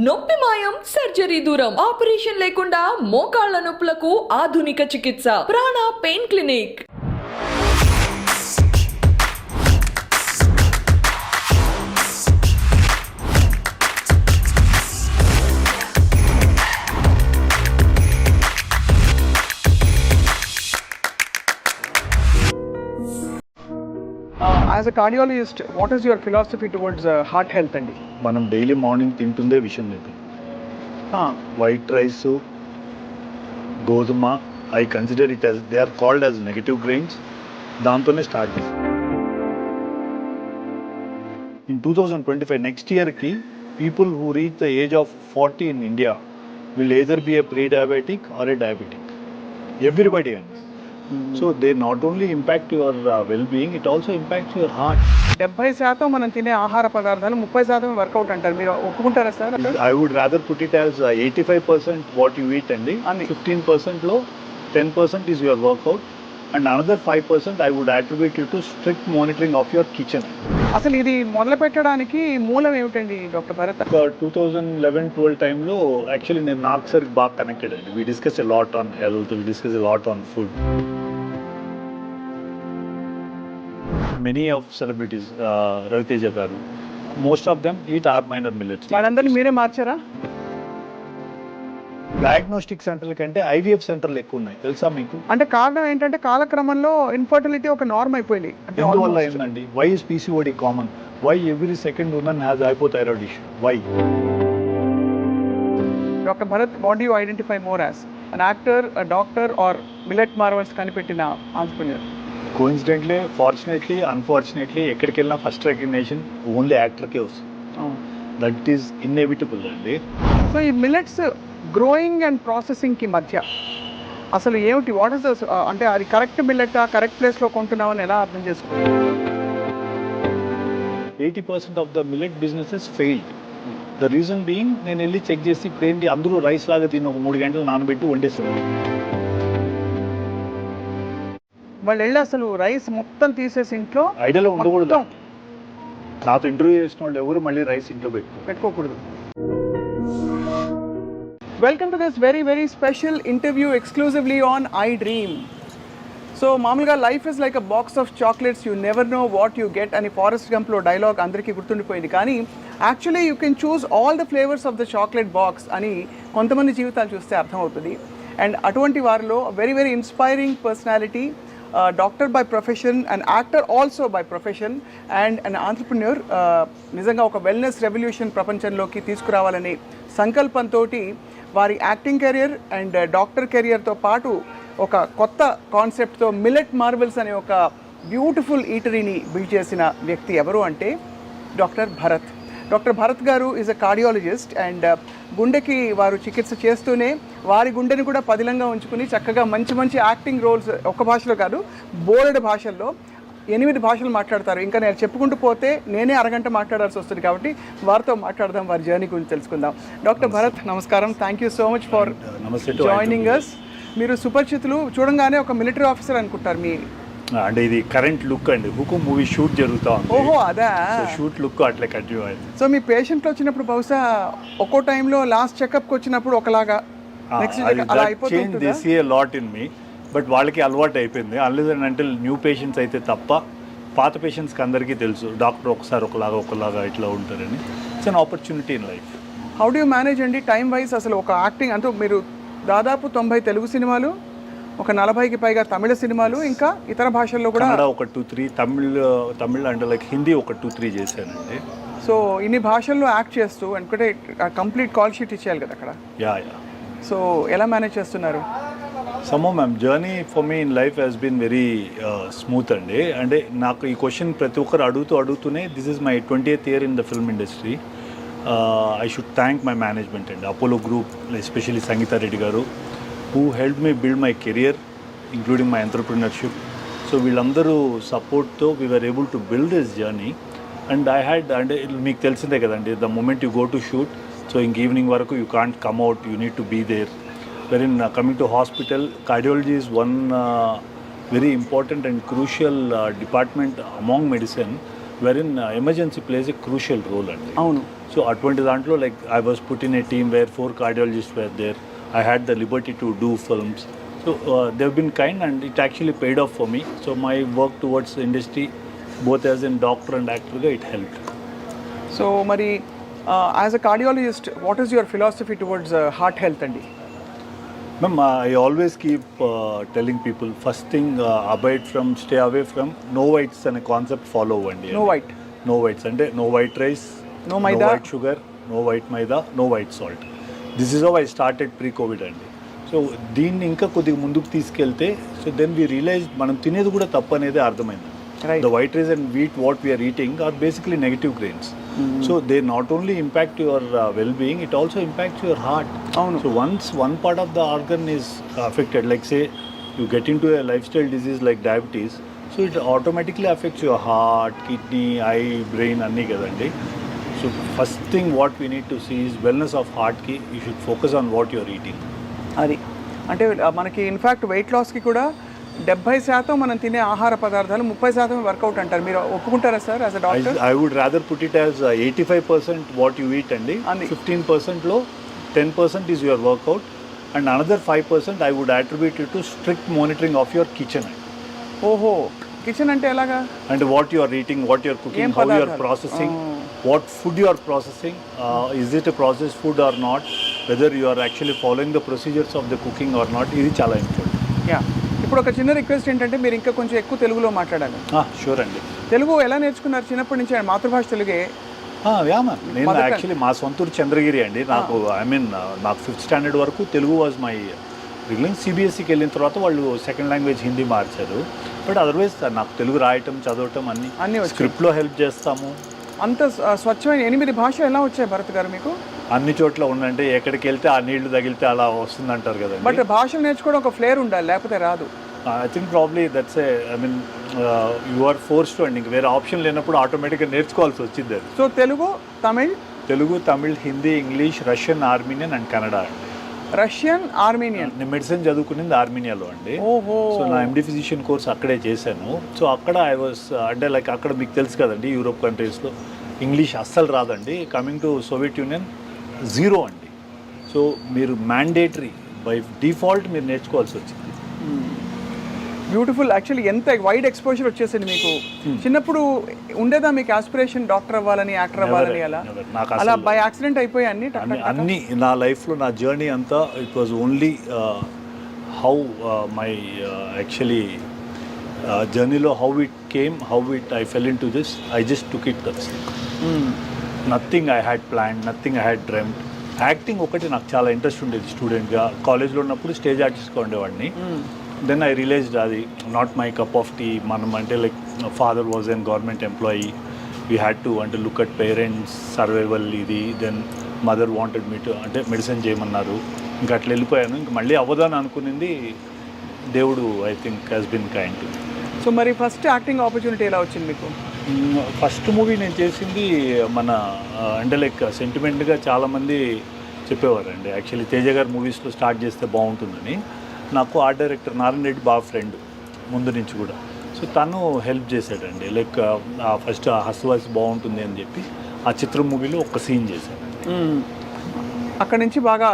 నొప్పి మాయం, సర్జరీ దూరం, ఆపరేషన్ లేకుండా మోకాళ్ల నొప్పులకు ఆధునిక చికిత్స. ప్రాణ pain clinic. As a cardiologist, what is your philosophy towards heart health అండి? మనం డైలీ మార్నింగ్ తింటుందే విషయం లేదు. వైట్ రైస్, గోధుమ, I consider it as they are called as negative grains. దాంతోనే స్టార్ట్ చేస్తాం. ఇన్ 2025 నెక్స్ట్ ఇయర్కి people who reach the age of 40 in India will either be a pre diabetic or a diabetic. Everybody అండి. So they not only impact your well being, it also impacts your heart. 70% మనం తినే ఆహార పదార్థాలు 30% work out అంటారు. మీరు ఒప్పుకుంటారా sir? I would rather put it as 85% what you eat and 15% low, 10% is your workout, and another 5% I would attribute you to strict monitoring of your kitchen. అసలు ఇది మొదలు పెట్టడానికి మూలం ఏమిటండి డాక్టర్ భరత్? 2011-12 టైంలో యాక్చువల్లీ నేను నాకు సార్ బాగా కనెక్టెడ్ అండి. We discuss a lot on health, we discuss a lot on food. Many of celebrities, Raviteja garu, most of them eat are minor millets. వాళ్ళందరినీ మీరే మార్చారా? డయాగ్నోస్టిక్ సెంటర్ల కంటే ఐవీఎఫ్ సెంటర్లు ఎక్కువ ఉన్నాయి, తెలుసా మీకు? అంటే కారణం ఏంటంటే కాలక్రమంలో ఇన్ఫర్టిలిటీ ఒక నార్మ్ అయిపోయింది. ఎందువల్ల ఏంటండి? Why is PCOD common? Why every second women has hypothyroid issue? Why? Doctor Bharat, what you identify more as an actor, doctor or millet marvels కనిపెట్టిన ఆంట్రప్రెన్యూర్? కోఇన్సిడెంట్లీ, ఫార్చునేట్లీ, అన్ఫార్చునేట్లీ ఎక్కడికి వెళ్ళినా ఫస్ట్ రికగ్నిషన్ ఓన్లీ యాక్టర్కే వస్తుంది. That is inevitable అండి. So ఈ millets growing and ప్రాసెసింగ్కి మధ్య అసలు ఏమిటి, వాట్ ఇస్ ద, అంటే అది కరెక్ట్ మిల్లెటా, కరెక్ట్ ప్లేస్లో కొంటున్నామని ఎలా అర్థం చేసుకోవాలి? 80% of the millet businesses failed. The reason being, నేను వెళ్ళి చెక్ చేసి ఇప్పుడు ఏంటి అందరూ రైస్ లాగా తిని ఒక 3 గంటలు నానబెట్టి వండేస్తారు. వాళ్ళు వెళ్ళి అసలు రైస్ మొత్తం తీసేసి ఇంట్లో ఐడియాలో ఉండకూడదు. నాతో ఇంటర్వ్యూ చేసిన వాళ్ళు ఎవరు మళ్ళీ రైస్ ఇంట్లో పెట్టుకోకూడదు. Welcome to this very very special interview exclusively on I dream. So మామూలుగా life is like a box of chocolates, you never know what you get అని ఫారెస్ట్ గంప్లో డైలాగ్ అందరికీ గుర్తుండిపోయింది. కానీ actually you can choose all the flavours of the chocolate box అని కొంతమంది జీవితాలు చూస్తే అర్థమవుతుంది. అండ్ అటువంటి వారిలో very very inspiring personality, doctor by profession and actor also by profession and an entrepreneur. నిజంగా ఒక వెల్నెస్ రెవల్యూషన్ ప్రపంచంలోకి తీసుకురావాలనే సంకల్పంతో వారి యాక్టింగ్ కెరియర్ అండ్ డాక్టర్ కెరియర్తో పాటు ఒక కొత్త కాన్సెప్ట్తో మిల్లెట్ మార్వెల్స్ అనే ఒక బ్యూటిఫుల్ ఈటరీని బిల్డ్ చేసిన వ్యక్తి ఎవరు అంటే డాక్టర్ భరత్. డాక్టర్ భరత్ గారు ఈజ్ అ కార్డియాలజిస్ట్ అండ్ గుండెకి వారు చికిత్స చేస్తూనే వారి గుండెని కూడా పదిలంగా ఉంచుకుని చక్కగా మంచి మంచి యాక్టింగ్ రోల్స్ ఒక్క భాషలో కాదు బోలెడు భాషల్లో 8 భాషలు మాట్లాడతారు. ఇంకా నేను చెప్పుకుంటూ పోతే నేనే అరగంట మాట్లాడాల్సి వస్తుంది. కాబట్టి వారితో మాట్లాడదాం, వారి జర్నీ గురించి తెలుసుకుందాం. డాక్టర్ భరత్, నమస్కారం. Thank you so much for joining us. మీరు సుపరిచితులు, చూడంగానే ఒక మిలిటరీ ఆఫీసర్ అనుకుంటారు. మీ అంటే ఇది కరెంట్ లుక్ అండి, హుకుం మూవీ షూట్ జరుగుతా ఉంది. ఓహో, అదా షూట్ లుక్ అట్లా కంటిన్యూ అయింది. సో మీ పేషెంట్లు వచ్చినప్పుడు బహుశా ఒక్కో టైంలో లాస్ట్ చెకప్కి వచ్చినప్పుడు ఒకలాగా, నెక్స్ట్ అలా అయిపోతుంది. They see a lot in me, but వాళ్ళకి అలవాటు అయిపోయింది. Unless and until new patients అయితే తప్ప పాత పేషెంట్స్కి అందరికీ తెలుసు డాక్టర్ ఒకసారి ఒకలాగా ఇట్లా ఉంటారని. It's an opportunity in life. How do you manage అండి టైం వైజ్? అసలు ఒక యాక్టింగ్ అంటూ మీరు దాదాపు 90 తెలుగు సినిమాలు, ఒక 40కి పైగా తమిళ సినిమాలు, ఇంకా ఇతర భాషల్లో కూడా ఒక 2-3 తమిళ్ అంటే లైక్ హిందీ ఒక 2-3 చేశానండి. సో ఇన్ని భాషల్లో యాక్ట్ చేస్తూ అనుకుంటే కంప్లీట్ కాల్ షీట్ ఇచ్చేయాలి కదా అక్కడ. యా. సో ఎలా మేనేజ్ చేస్తున్నారు? సమ్మో ma'am, journey for me in life has been very smooth అండి. అంటే నాకు ఈ క్వశ్చన్ ప్రతి ఒక్కరు అడుగుతూనే this is my 20th year in the film industry. I should thank my management అండి, Apollo group, especially Sangeetha Reddy garu, who helped me build my career, including my entrepreneurship. So వీళ్ళందరూ సపోర్ట్తో we were able to build this journey. And I had, అంటే మీకు తెలిసిందే కదండి, the moment you go to shoot, so ఇంక evening వరకు you can't come out, you need to be there. Wherein coming to hospital, cardiology is one very important and crucial department among medicine, wherein emergency plays a crucial role అండి. అవును. So అటువంటి దాంట్లో like I was put in a team where 4 cardiologists were there. I had the liberty to do films. So they've been kind and it actually paid off for me. So my work towards the industry, both as a doctor and actor, it helped. So మరి as a cardiologist what is your philosophy towards heart health అండి? Ma'am, I always keep telling people, first thing, stay away from no whites and a concept follow అండి. No white, No whites అంటే no white rice, No maida. no white sugar, no white maida, no white salt. This is how I started pre-COVID అండి. So దీన్ని ఇంకా కొద్దిగా ముందుకు తీసుకెళ్తే so then we realise మనం తినేది కూడా తప్పు అనేది అర్థమైంది. Right. The white rice and wheat what we are eating are basically negative grains. So they not only impact your well-being, it also impacts your heart. అవును. So once one part of the organ is affected, like say you get into a lifestyle disease like diabetes, so it automatically affects your heart, kidney, eye, brain అన్నీ కదండి. So first thing what we need to see is wellness of heart ki you should focus on what you are eating. అది అంటే మనకి in fact wait లాస్కి కూడా 70% మనం తినే ఆహార పదార్థాలు 30% వర్కౌట్ అంటారు. మీరు ఒప్పుకుంటారా sir as a doctor? I would rather put it as 85% what you eat అండి, అండి. 15% లో 10% is your workout and another 5% I would attribute it to strict monitoring of your kitchen ఓహో, కిచెన్ అంటే ఎలాగా? and what you are eating, what you are cooking, ఏం how you are పదార్థాలు? processing, what food you are processing, is it a processed food or not, whether you are actually following the procedures of the cooking or not, ఇది చాలా important. Yeah, ఇప్పుడు ఒక చిన్న request ఏంటంటే మీరు ఇంకా కొంచెం ఎక్కువ తెలుగులో మాట్లాడాలి. షూర్ అండి. తెలుగు ఎలా నేర్చుకున్నారు? చిన్నప్పటి నుంచి మాతృభాష తెలుగే? యా మ్యామ్, నేను యాక్చువల్లీ మా సొంతూరు చంద్రగిరి అండి. నాకు నాకు 5th standard వరకు తెలుగు వాజ్ మై రిగ్లింగ్. సిబిఎస్ఈకి వెళ్ళిన తర్వాత వాళ్ళు సెకండ్ లాంగ్వేజ్ హిందీ మార్చారు. బట్ అదర్వైజ్ నాకు తెలుగు రాయటం చదవటం అన్ని స్క్రిప్ట్లో హెల్ప్ చేస్తాము. అంత స్వచ్ఛమైన 8 భాషలు ఎలా వచ్చాయి భరత్ గారు మీకు? అన్ని చోట్ల ఉందంటే ఎక్కడికి వెళ్తే ఆ నీళ్లు తగిలితే అలా వస్తుంది అంటారు కదండి. బట్ భాషలు నేర్చుకోవడం ఒక ఫ్లేర్ ఉండాలి, లేకపోతే రాదు. I think probably that's you are force to అండి. వేరే ఆప్షన్ లేనప్పుడు ఆటోమేటిక్గా నేర్చుకోవాల్సి వచ్చింది అది. So Telugu, Tamil, Hindi, English, Russian, Armenian and Kannada అండి. Russian, Armenian. నేను మెడిసిన్ చదువుకునేది ఆర్మీనియాలో అండి. ఓహో. సో నా ఎండి ఫిజిషియన్ కోర్స్ అక్కడే చేశాను. సో అక్కడ ఐ వాస్ అంటే లైక్ అక్కడ మీకు తెలుసు కదండి, యూరోప్ కంట్రీస్లో ఇంగ్లీష్ అస్సలు రాదండి. కమింగ్ టు సోవియట్ యూనియన్ 0 అండి. సో మీరు మ్యాండేటరీ బై డిఫాల్ట్ మీరు నేర్చుకోవాల్సి వచ్చింది. బ్యూటిఫుల్. యాక్చువల్లీ ఎంత వైడ్ ఎక్స్పోజర్ వచ్చేసింది మీకు. చిన్నప్పుడు ఉండేదా మీకు ఆస్పిరేషన్ డాక్టర్ అవ్వాలని, యాక్టర్ అవ్వాలని? అలా బై యాక్సిడెంట్ అయిపోయి అన్ని నా లైఫ్లో నా జర్నీ అంతా it was only how my actually జర్నీలో how it came, how it I fell in to this, I just took it that's. Nothing I had plan, nothing I had dreamed. Acting ఒకటి నాకు చాలా interest ఉండేది. స్టూడెంట్గా కాలేజ్లో ఉన్నప్పుడు stage ఆర్టిస్ట్గా ఉండేవాడిని. దెన్ ఐ రియలైజ్డ్ అది not my cup of tea. మనం అంటే like father was an government employee, we had to అంటే లుక్ అట్ పేరెంట్స్ సర్వైవల్ ఇది. Then mother wanted me to అంటే మెడిసిన్ చేయమన్నారు. ఇంకా అట్లా వెళ్ళిపోయాను. ఇంక మళ్ళీ అవ్వదని అనుకునింది దేవుడు I think has been kind. So మరి ఫస్ట్ యాక్టింగ్ ఆపర్చునిటీ ఎలా వచ్చింది మీకు? ఫస్ట్ మూవీ నేను చేసింది మన అంటే లైక్ సెంటిమెంట్గా చాలామంది చెప్పేవారండి. యాక్చువల్లీ తేజ గారు మూవీస్లో స్టార్ట్ చేస్తే బాగుంటుందని. నాకు ఆర్ట్ డైరెక్టర్ నారాయణ రెడ్డి బాగా ఫ్రెండ్ ముందు నుంచి కూడా. సో తను హెల్ప్ చేశాడండి. లైక్ ఫస్ట్ హస్వాస్ బాగుంటుంది అని చెప్పి ఆ చిత్రం మూవీలో ఒక సీన్ చేశాను. అక్కడ నుంచి బాగా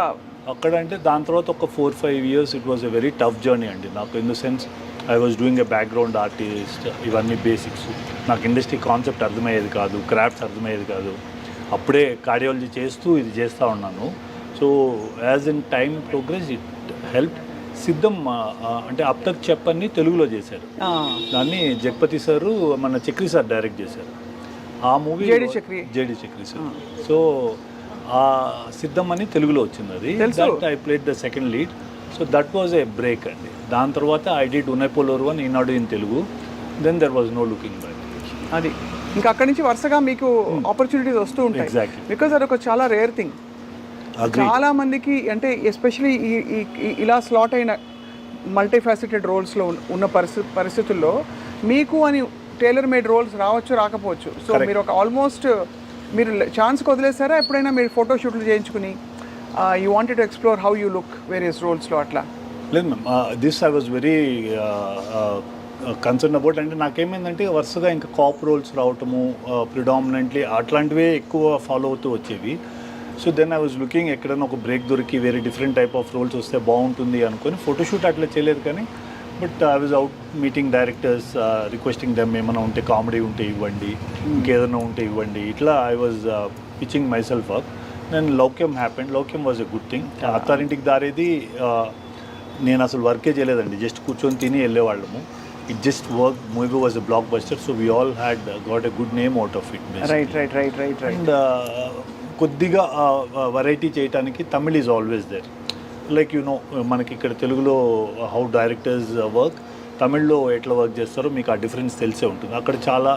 అక్కడ అంటే దాని తర్వాత ఒక 4-5 years it was a very tough journey అండి నాకు. In the sense I was doing a background artist, ఇవన్నీ బేసిక్స్. నాకు ఇండస్ట్రీ కాన్సెప్ట్ అర్థమయ్యేది కాదు, క్రాఫ్ట్స్ అర్థమయ్యేది కాదు. అప్పుడే కార్డియాలజీ చేస్తూ ఇది చేస్తూ ఉన్నాను. So as in time progress it help. సిద్ధం అంటే అప్ తక్ చెప్పని తెలుగులో చేశారు. దాన్ని జగపతి సారు మన చక్రి సార్ డైరెక్ట్ చేశారు. ఆ movie JD Chakri sir. So ఆ సిద్ధం అని తెలుగులో వచ్చింది అది. That I played the second lead. So that was a break అండి. దాని తర్వాత ఐ డిడ్ ఉనైపోలోర్1 ఈనాడు ఇన్ తెలుగు. Then there was no looking back. అది ఇంకా అక్కడి నుంచి వరుసగా మీకు ఆపర్చునిటీస్ వస్తూ ఉంటాయి. ఎగ్జాక్ట్లీ. బికాజ్ అది ఒక చాలా రేర్ థింగ్. చాలా మందికి అంటే ఎస్పెషలీ ఇలా స్లాట్ అయిన మల్టీఫాసెటెడ్ రోల్స్లో ఉన్న పరిస్థితుల్లో మీకు అని టైలర్ మేడ్ రోల్స్ రావచ్చు, రాకపోవచ్చు. సో మీరు ఒక ఆల్మోస్ట్ మీరు ఛాన్స్ వదిలేసారా ఎప్పుడైనా? మీరు ఫోటోషూట్లు చేయించుకుని you wanted to explore how you look various రోల్స్లో అట్లా? లేదు ma'am, this I was very concern about. అంటే నాకేమైందంటే వరుసగా ఇంకా కాప్ రోల్స్ రావటము ప్రిడామినెంట్లీ అట్లాంటివే ఎక్కువ ఫాలో అవుతూ వచ్చేవి. So then I was looking ఎక్కడైనా ఒక బ్రేక్ దొరికి వేరే డిఫరెంట్ టైప్ ఆఫ్ రోల్స్ వస్తే బాగుంటుంది అనుకొని ఫోటోషూట్ అట్లా చేయలేదు. కానీ but I was out meeting directors, requesting them ఏమైనా ఉంటే కామెడీ ఉంటే ఇవ్వండి, ఇంకేదైనా ఉంటే ఇవ్వండి. ఇట్లా I was pitching myself up. Then Loukyam happened. Loukyam was a good thing. Attarintiki Daredi నేను అసలు వర్కే చేయలేదండి, జస్ట్ కూర్చొని తిని వెళ్ళేవాళ్ళము. It just work. Movie was a blockbuster. So we all had got a good name out of it. Right. And కొద్దిగా variety చేయడానికి Tamil is always there. Like you know, మనకి ఇక్కడ తెలుగులో హౌ డైరెక్టర్స్ వర్క్, తమిళ్లో ఎట్లా work చేస్తారో మీకు ఆ డిఫరెన్స్ తెలిసే ఉంటుంది. అక్కడ చాలా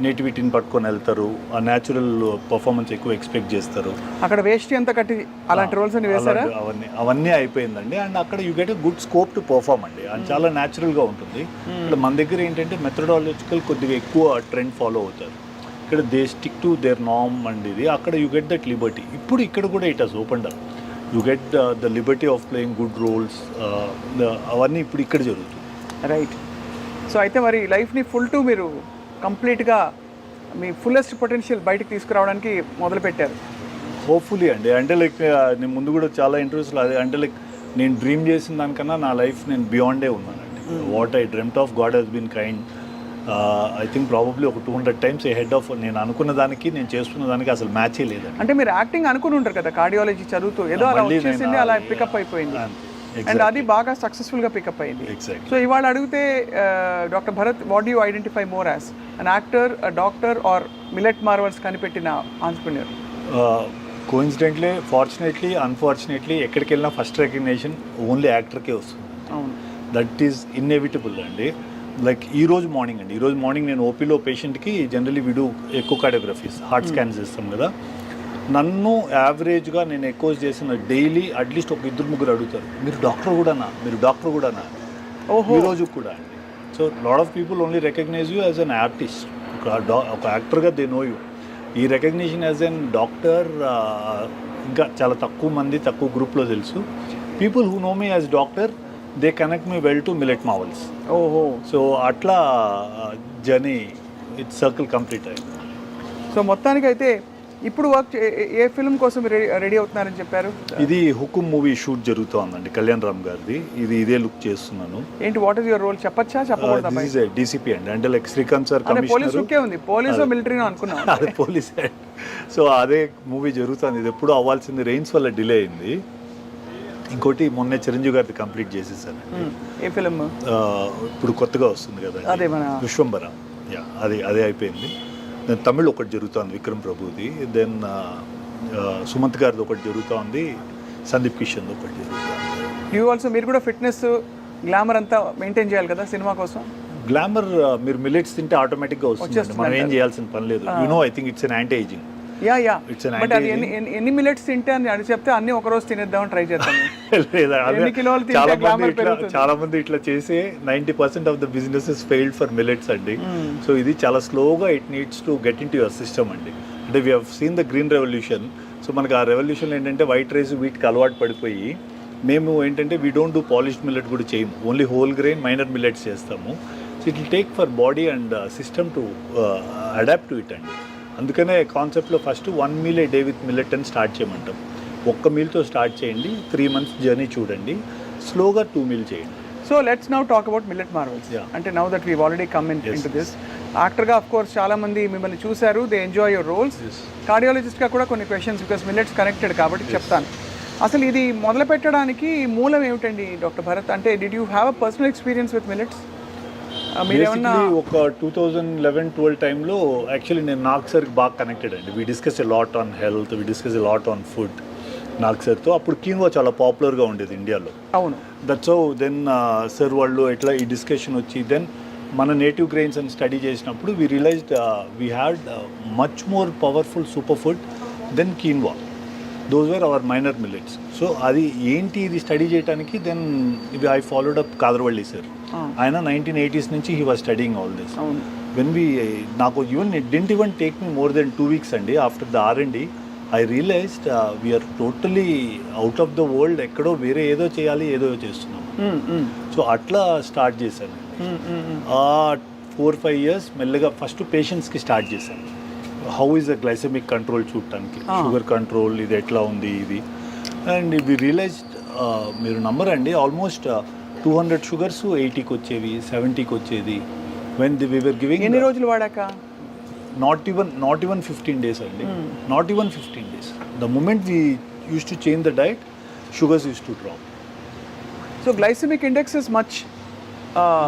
నేటివిటీని పట్టుకొని వెళ్తారు, ఆ న్యాచురల్ పర్ఫార్మెన్స్ ఎక్కువ ఎక్స్పెక్ట్ చేస్తారు. అక్కడ వేస్ట్ అంతా కట్టి అలాంటి రోల్స్ అని వేసారా? అవన్నీ అయిపోయిందండి. అండ్ అక్కడ you get a good scope to perform అండి. అది చాలా న్యాచురల్గా ఉంటుంది. ఇక్కడ మన దగ్గర ఏంటంటే మెథడాలజికల్ కొద్దిగా ఎక్కువ ట్రెండ్ ఫాలో అవుతారు. ఇక్కడ they stick to their norm and ఇది. అక్కడ యూ గెట్ దట్ లిబర్టీ. ఇప్పుడు ఇక్కడ కూడా it has opened up. You get the liberty of playing good roles. అవన్నీ ఇప్పుడు ఇక్కడ జరుగుతుంది. రైట్. సో అయితే మరి లైఫ్ని ఫుల్ టు మీరు కంప్లీట్గా మీ ఫుల్లెస్ట్ పొటెన్షియల్ బయటకు తీసుకురావడానికి మొదలుపెట్టారు. హోప్ఫుల్లీ అండి. అంటే లైక్ నేను ముందు కూడా చాలా ఇంటర్వ్యూస్లో అదే అంటే లైక్ నేను డ్రీమ్ చేసిన దానికన్నా నా లైఫ్ నేను బియాండే ఉన్నానండి. What I dreamed of, God has been kind. I think probably ఒక 200 times హెడ్ ఆఫ్ నేను అనుకున్న దానికి నేను చేస్తున్న దానికి అసలు మ్యాచే లేదండి. అంటే మీరు యాక్టింగ్ అనుకుని ఉంటారు కదా, కార్డియాలజీ చదువుతూ ఏదో అలా వచ్చేసింది, అలా పికప్ అయిపోయింది. అండ్ అది బాగా సక్సెస్ఫుల్గా పికప్ అయింది. ఎగ్జాక్ట్లీ. సో ఇవాళ అడిగితే doctor Bharat, what you identify more as an actor, doctor or millet marvels కనిపెట్టిన ఆంట్రప్రెన్యూర్? కోఇన్సిడెంట్లీ, ఫార్చునేట్లీ, అన్ఫార్చునేట్లీ ఎక్కడికి వెళ్ళినా ఫస్ట్ రికగ్నిషన్ ఓన్లీ యాక్టర్కే వస్తుంది. అవును. దట్ ఈస్ ఇన్ఎవిటబుల్ అండి. లైక్ ఈ రోజు మార్నింగ్ నేను ఓపీలో పేషెంట్కి జనరలీ వీడు ఎక్కువ కార్డియోగ్రఫీస్, హార్ట్ స్కాన్స్ చేస్తాం కదా. నన్ను యావరేజ్గా నేను ఎక్కువ చేసిన డైలీ అట్లీస్ట్ ఒక 2-3 అడుగుతారు, మీరు డాక్టర్ కూడానా ఓహో. ఈరోజు కూడా అండి. So lot of people only recognise you as an artist, ఒక యాక్టర్గా దే నో యూ. ఈ రికగ్నిషన్ యాజ్ అన్ డాక్టర్ ఇంకా చాలా తక్కువ గ్రూప్లో తెలుసు. People who know me as doctor, they connect me well to millet marvels. ఓహో. సో అట్లా జర్నీ ఇట్స్ సర్కిల్ కంప్లీట్ అయింది. సో మొత్తానికి అయితే ఇప్పుడు వర్క్ ఏ ఫిల్మ్ కోసం రెడీ అవుతున్నారని చెప్పారు? ఇది హుకుమ్ మూవీ షూట్ జరుగుతోందండి, కళ్యాణ్ రామ్ గారిది. ఇదే లుక్ చేస్తున్నాను. ఏంటి, వాట్ ఇస్ యువర్ రోల్? చెప్పచ్చా, చెప్పకూడదా? డీసీపీ అండి. అంటే లైక్ శ్రీకాంత్ సార్ పోలీస్ లుక్కే ఉంది. పోలీసు మిలిటరీనో అనుకున్నా. అదే పోలీస్. సో అదే మూవీ జరుగుతుంది. ఇది ఎప్పుడు అవ్వాల్సింది, రెయిన్స్ వల్ల డిలే అయింది. ఇంకోటి మొన్నే చిరంజీవి గారిది కంప్లీట్ చేసేసాను. A film? ఇప్పుడు కొత్తగా వస్తుంది కదా, అదే మన విశ్వంబర. అదే అయిపోయింది. దెన్ తమిళ్ ఒకటి జరుగుతుంది, విక్రమ్ ప్రభుది. దెన్ సుమంత్ గారిది ఒకటి జరుగుతుంది, సందీప్ కిషన్ ఒకటి జరుగుతుంది. యూ ఆల్సో, మీరు కూడా ఫిట్నెస్ గ్లామర్ అంతా మెయింటైన్ చేయాలి కదా సినిమా కోసం. గ్లామర్ మీరు మిల్లెట్స్ తింటే ఆటోమేటిక్గా వస్తుంది, మనం ఏం చేయాల్సిన పని లేదు. You know, I think it's an anti ageing. Yeah. It's an but అది anti-aging. ఎన్ని మిల్లెట్స్ తింటే అని అడిగి చెప్తే అన్ని ఒక రోజు తినేద్దామని ట్రై చేస్తాను. లేదా ఎన్ని కిలోలు తింటే గ్లామర్ పెరుగుతుంది? చాలా మంది ఇట్లా చేసే 90% of the businesses failed for millets అండి. సో ఇది చాలా స్లోగా it needs to get in to your system అండి. అంటే we have seen the green revolution. So మనకి ఆ రెవల్యూషన్ ఏంటంటే వైట్ రైస్ వీటికి అలవాటు పడిపోయి మేము ఏంటంటే we don't do polished millet కూడా చేయము, only whole grain minor millets చేస్తాము. So it will take for body and system to adapt to it అండి. అందుకనే కాన్సెప్ట్లో first 1 meal a day with millet అని స్టార్ట్ చేయమంటాం. ఒక్క మీల్తో స్టార్ట్ చేయండి, 3 months జర్నీ చూడండి, స్లోగా 2 meal చేయండి. So let's now talk about millet marvels. అంటే now that we already come in to this, యాక్టర్గా ఆఫ్ కోర్స్ చాలా మంది మిమ్మల్ని చూశారు, దే ఎంజాయ్ యువర్ రోల్స్. కార్డియాలజిస్ట్గా కూడా కొన్ని క్వశ్చన్స్, బికాస్ మిల్లెట్స్ కనెక్టెడ్ కాబట్టి చెప్తాను. అసలు ఇది మొదలు పెట్టడానికి మూలం ఏమిటండి డాక్టర్ భరత్? అంటే did you have a personal experience with millets? Basically ఒక 2011-12 టైంలో యాక్చువల్లీ నేను నాగ్ సార్కి బాగా కనెక్టెడ్ అండి. We discuss a lot on health, we discuss a lot on food Nag సార్తో. అప్పుడు కీన్వా చాలా పాపులర్గా ఉండేది ఇండియాలో. అవును. దట్స్ హౌ దెన్ సార్ వాళ్ళు ఎట్లా ఈ డిస్కషన్ వచ్చి దెన్ మన నేటివ్ గ్రెయిన్స్ అని స్టడీ చేసినప్పుడు we realised we had much more powerful super food then quinoa. Those were our minor millets. So అది ఏంటి ఇది స్టడీ చేయడానికి దెన్ ఇది I followed up Khadarvalli sir. ఆయన 1980s నుంచి he was studying all this. When నాకు even it didn't even take me more than 2 weeks అండి. After the R&D I realised we are totally out of the world. ఎక్కడో వేరే ఏదో చేయాలి, ఏదో చేస్తున్నాం. సో అట్లా స్టార్ట్ చేశాను. 4-5 years మెల్లగా ఫస్ట్ పేషెంట్స్కి స్టార్ట్ చేశాను. How is the glycemic control చూడటానికి, షుగర్ కంట్రోల్ ఇది ఎట్లా ఉంది ఇది. అండ్ వి రియలైజ్డ్, మీరు నమ్మరండి, ఆల్మోస్ట్ 200 షుగర్స్ 80కి వచ్చేవి, 70కి వచ్చేది. వెన్ వి వర్ గివింగ్ ఎన్ని రోజులు వాడాక? నాట్ ఈవెన్ 15 days అండి, not even 15 days. The moment we use to change the diet, sugars use to drop. So glycemic index is much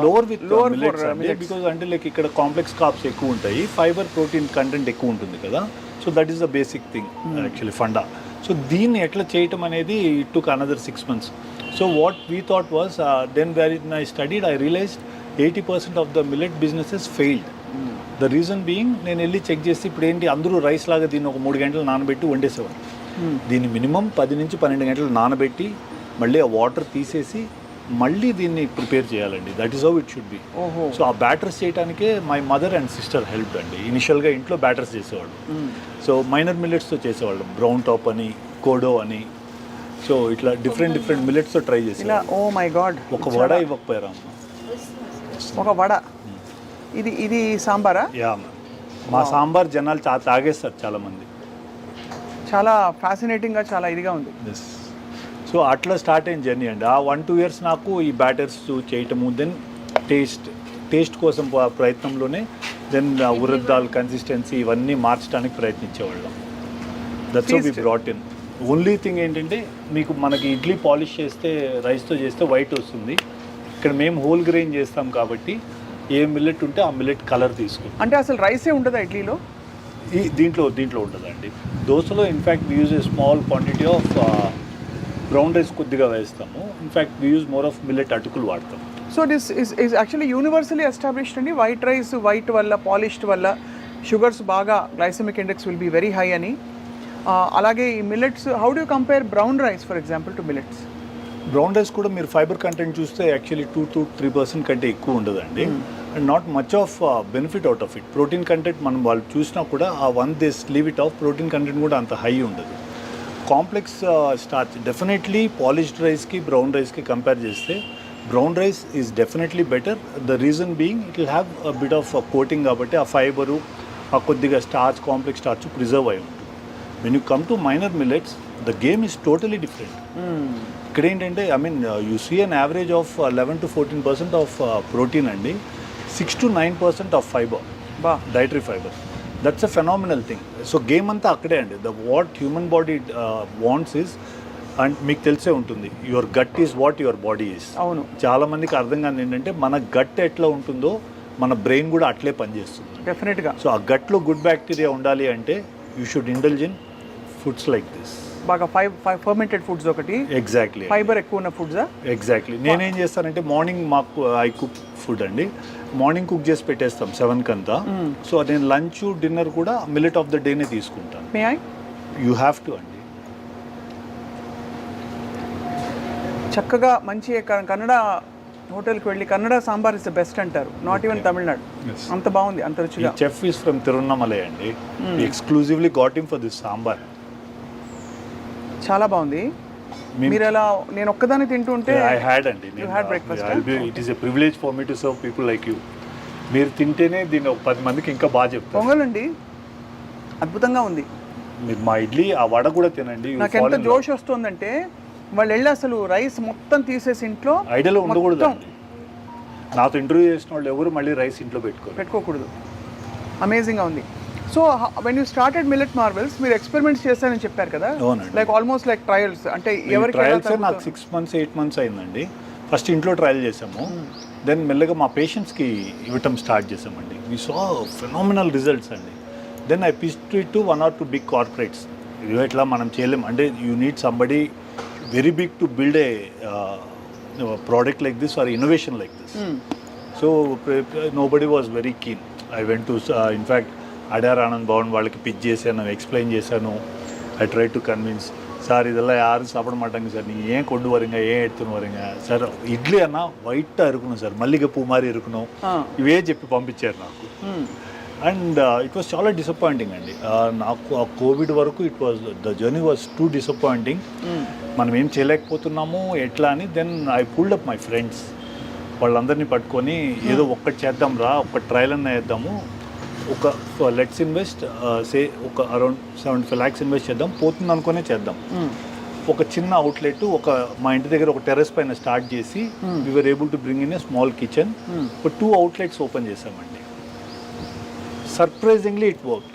lower with lower millets for, అండి, millets. Because అంటే like ఇక్కడ complex carbs ఎక్కువ ఉంటాయి, fibre protein content ఎక్కువ ఉంటుంది కదా. So that is the basic thing actually funda. So దీన్ని ఎట్లా చేయటం అనేది it took another 6 months. So what we thought was, then where I studied, I realised 80% of the millet businesses failed. The reason being, నేను వెళ్ళి check చేసి ఇప్పుడు ఏంటి అందరూ రైస్ లాగా దీన్ని ఒక 3 గంటలు నానబెట్టి వండేసేవారు. దీన్ని మినిమం 10 నుంచి 12 గంటలు నానబెట్టి మళ్ళీ ఆ వాటర్ తీసేసి మళ్ళీ దీన్ని ప్రిపేర్ చేయాలండి. That is how it should be. So ఆ బ్యాటర్స్ చేయడానికే my mother and sister help అండి. ఇనిషియల్గా ఇంట్లో బ్యాటర్స్ చేసేవాళ్ళు. సో మైనర్ మిల్లెట్స్తో చేసేవాళ్ళం, బ్రౌన్ టాప్ అని, కోడో అని. సో ఇట్లా డిఫరెంట్ మిల్లెట్స్తో ట్రై చేసేవాళ్ళం. ఓ మై గాడ్, ఒక వడ ఇవ్వకపోయారా అమ్మ? ఒక వడ. ఇది సాంబారా? యా, మా సాంబార్ జనాలు తాగేస్తారు చాలామంది. చాలా ఫ్యాసినేటింగ్గా, చాలా ఇదిగా ఉంది. సో అట్లా స్టార్ట్ అయిన జర్నీ అండి. ఆ 1-2 years నాకు ఈ బ్యాటర్స్ చేయటము, దెన్ టేస్ట్ కోసం ప్రయత్నంలోనే దెన్ ఉరద్ దాల్ కన్సిస్టెన్సీ ఇవన్నీ మార్చడానికి ప్రయత్నించేవాళ్ళం. That's how we brought in. Only thing ఏంటంటే, మనకి ఇడ్లీ పాలిష్ చేస్తే, రైస్తో చేస్తే వైట్ వస్తుంది. ఇక్కడ మేము హోల్ గ్రెయిన్ చేస్తాం కాబట్టి ఏ మిల్లెట్ ఉంటే ఆ మిల్లెట్ కలర్ తీసుకుంటాం. అంటే అసలు రైసే ఉంటుందా ఇడ్లీలో? దీంట్లో ఉంటుందండి. దోశలో in fact we use a small quantity of brown rice కొద్దిగా వేస్తాము. In fact we use more of millet అటుకులు వాడతాం. So this is actually universally established అండి. వైట్ రైస్, వైట్ వల్ల, పాలిష్డ్ వల్ల షుగర్స్ బాగా, glycemic index will be very high అని. అలాగే ఈ millets, how do compare brown rice for example to millets? Brown rice కూడా మీరు ఫైబర్ కంటెంట్ చూస్తే యాక్చువల్లీ 2-3% కంటే ఎక్కువ ఉండదండి. And not much of benefit out of it. Protein content మనం వాళ్ళు చూసినా కూడా ఆ 1 days leave it of, protein content కూడా అంత హై ఉండదు. కాంప్లెక్స్ స్టార్చ్ డెఫినెట్లీ పాలిష్డ్ రైస్కి బ్రౌన్ రైస్కి కంపేర్ చేస్తే brown rice is definitely better. The reason being it will have a bit of coating కాబట్టి ఆ ఫైబరు, ఆ కొద్దిగా స్టార్చ్, కాంప్లెక్స్ స్టార్చ్ ప్రిజర్వ్ అయి ఉంటుంది. When you come to minor millets, the game is totally different. ఇక్కడ ఏంటంటే, I mean you see an average of 11-14% of protein అండి, 6-9% of fibre, dietary fibre. That's a phenomenal thing. So game అంతా అక్కడే అండి. What human body wants is, and మీకు తెలిసే ఉంటుంది, your gut is what your body is. అవును. చాలామందికి అర్థం కాదు ఏంటంటే, మన గట్ ఎట్లా ఉంటుందో మన బ్రెయిన్ కూడా అట్లే పనిచేస్తుంది డెఫినెట్గా. సో ఆ గట్లో గుడ్ బ్యాక్టీరియా ఉండాలి అంటే you should indulge in foods like this. బాగా ఫర్మెంటెడ్ ఫుడ్స్ ఒకటి, ఎగ్జాక్ట్లీ ఫైబర్ ఎక్కువ ఉన్న ఫుడ్సా? ఎగ్జాక్ట్లీ. నేనేం చేస్తానంటే, మార్నింగ్ మాకు ఐ కుక్ ఫుడ్ అండి, మార్నింగ్ కుక్ చేసి పెట్టేస్తాం 7 కంతా. సో నేను లంచ్, డిన్నర్ కూడా మిల్లెట్ ఆఫ్ ద డేనే తీసుకుంటాను. May I? You have to అండి. చక్కగా మంచి కన్నడ హోటల్కి వెళ్ళి Kannada sambar is the best అంటారు, నాట్ ఈవెన్ తమిళనాడు. అంత బాగుంది, అంత రుచిగా. చెఫ్ ఈస్ ఫ్రమ్ తిరువన్నమలై అండి. Exclusively got him for this sambar. చాలా బాగుంది. మీరు ఎలా, నేను ఒక్కదాన్ని తింటుంటే ఐ హ్యాడ్ అండి. You had breakfast, it is a privilege for me to serve people like you. మీరు తింటేనే దీన్ని 10 మందికి ఇంకా బాగా చెప్తారు. పొంగలండి అద్భుతంగా ఉంది. మీరు మా ఇడ్లీ, ఆ వడ కూడా తినండి. నాకు ఎంత జోష్ వస్తుందంటే, వాళ్ళు వెళ్ళి అసలు రైస్ మొత్తం తీసేసి ఇంట్లో ఐడియాలో ఉండకూడదు. నాతో ఇంటర్వ్యూ చేసిన వాళ్ళు ఎవరు మళ్ళీ రైస్ ఇంట్లో పెట్టుకోకూడదు. అమేజింగ్గా ఉంది. So when you started millet Marvel's, మీరు ఎక్స్పెరిమెంట్స్ చేస్తారని చెప్పారు కదా, లైక్ ఆల్మోస్ట్ లైక్ ట్రయల్స్. అంటే ఎవరికి ట్రయల్స్ నాకు 6-8 months అయిందండి. ఫస్ట్ ఇంట్లో ట్రయల్ చేసాము, దెన్ మెల్లగా మా పేషెంట్స్కి ఇవ్వటం స్టార్ట్ చేసామండి. వీ సా ఫెనామినల్ రిజల్ట్స్ అండి. Then I pitched it to 1 or 2 big corporates. ఇదిగో ఇట్లా మనం చేయలేం అంటే, you need somebody very big to build a product like this or innovation like this. So nobody was very keen. I went to in fact Adyar Anand Bhavan వాళ్ళకి pitch చేశాను, explain చేశాను. I try to convince sir இதெல்லாம் யாரும் சாப்பிட மாட்டாங்க sir, நீங்கள் ஏன் கொண்டு வரீங்க, ஏன் எடுத்துன்னு வரீங்க సార్, ఇడ్లీ అన్న వైట్గా இருக்கணும் సార్, మల్లిగ పువ్వు మారి இருக்கணும், ఇవే చెప్పి పంపించారు నాకు. అండ్ ఇట్ వాస్ చాలా డిసప్పాయింటింగ్ అండి నాకు. ఆ కోవిడ్ వరకు it was, the journey was too disappointing. మనం ఏం చేయలేకపోతున్నాము ఎట్లా అని. Then I pulled up my friends, వాళ్ళందరినీ పట్టుకొని ఏదో ఒక్కటి చేద్దాం రా, ఒక్క ట్రయల్ అన్న వేద్దాము, ఒక లెట్స్ ఇన్వెస్ట్ సే ఒక అరౌండ్ 75 lakhs ఇన్వెస్ట్ చేద్దాం, పోతుంది అనుకునే చేద్దాం. ఒక చిన్న అవుట్లెట్ మా ఇంటి దగ్గర ఒక టెర్రస్ పైన స్టార్ట్ చేసి we're able to bring in a small kitchen, ఒక 2 outlets ఓపెన్ చేసామండి. Surprisingly it work.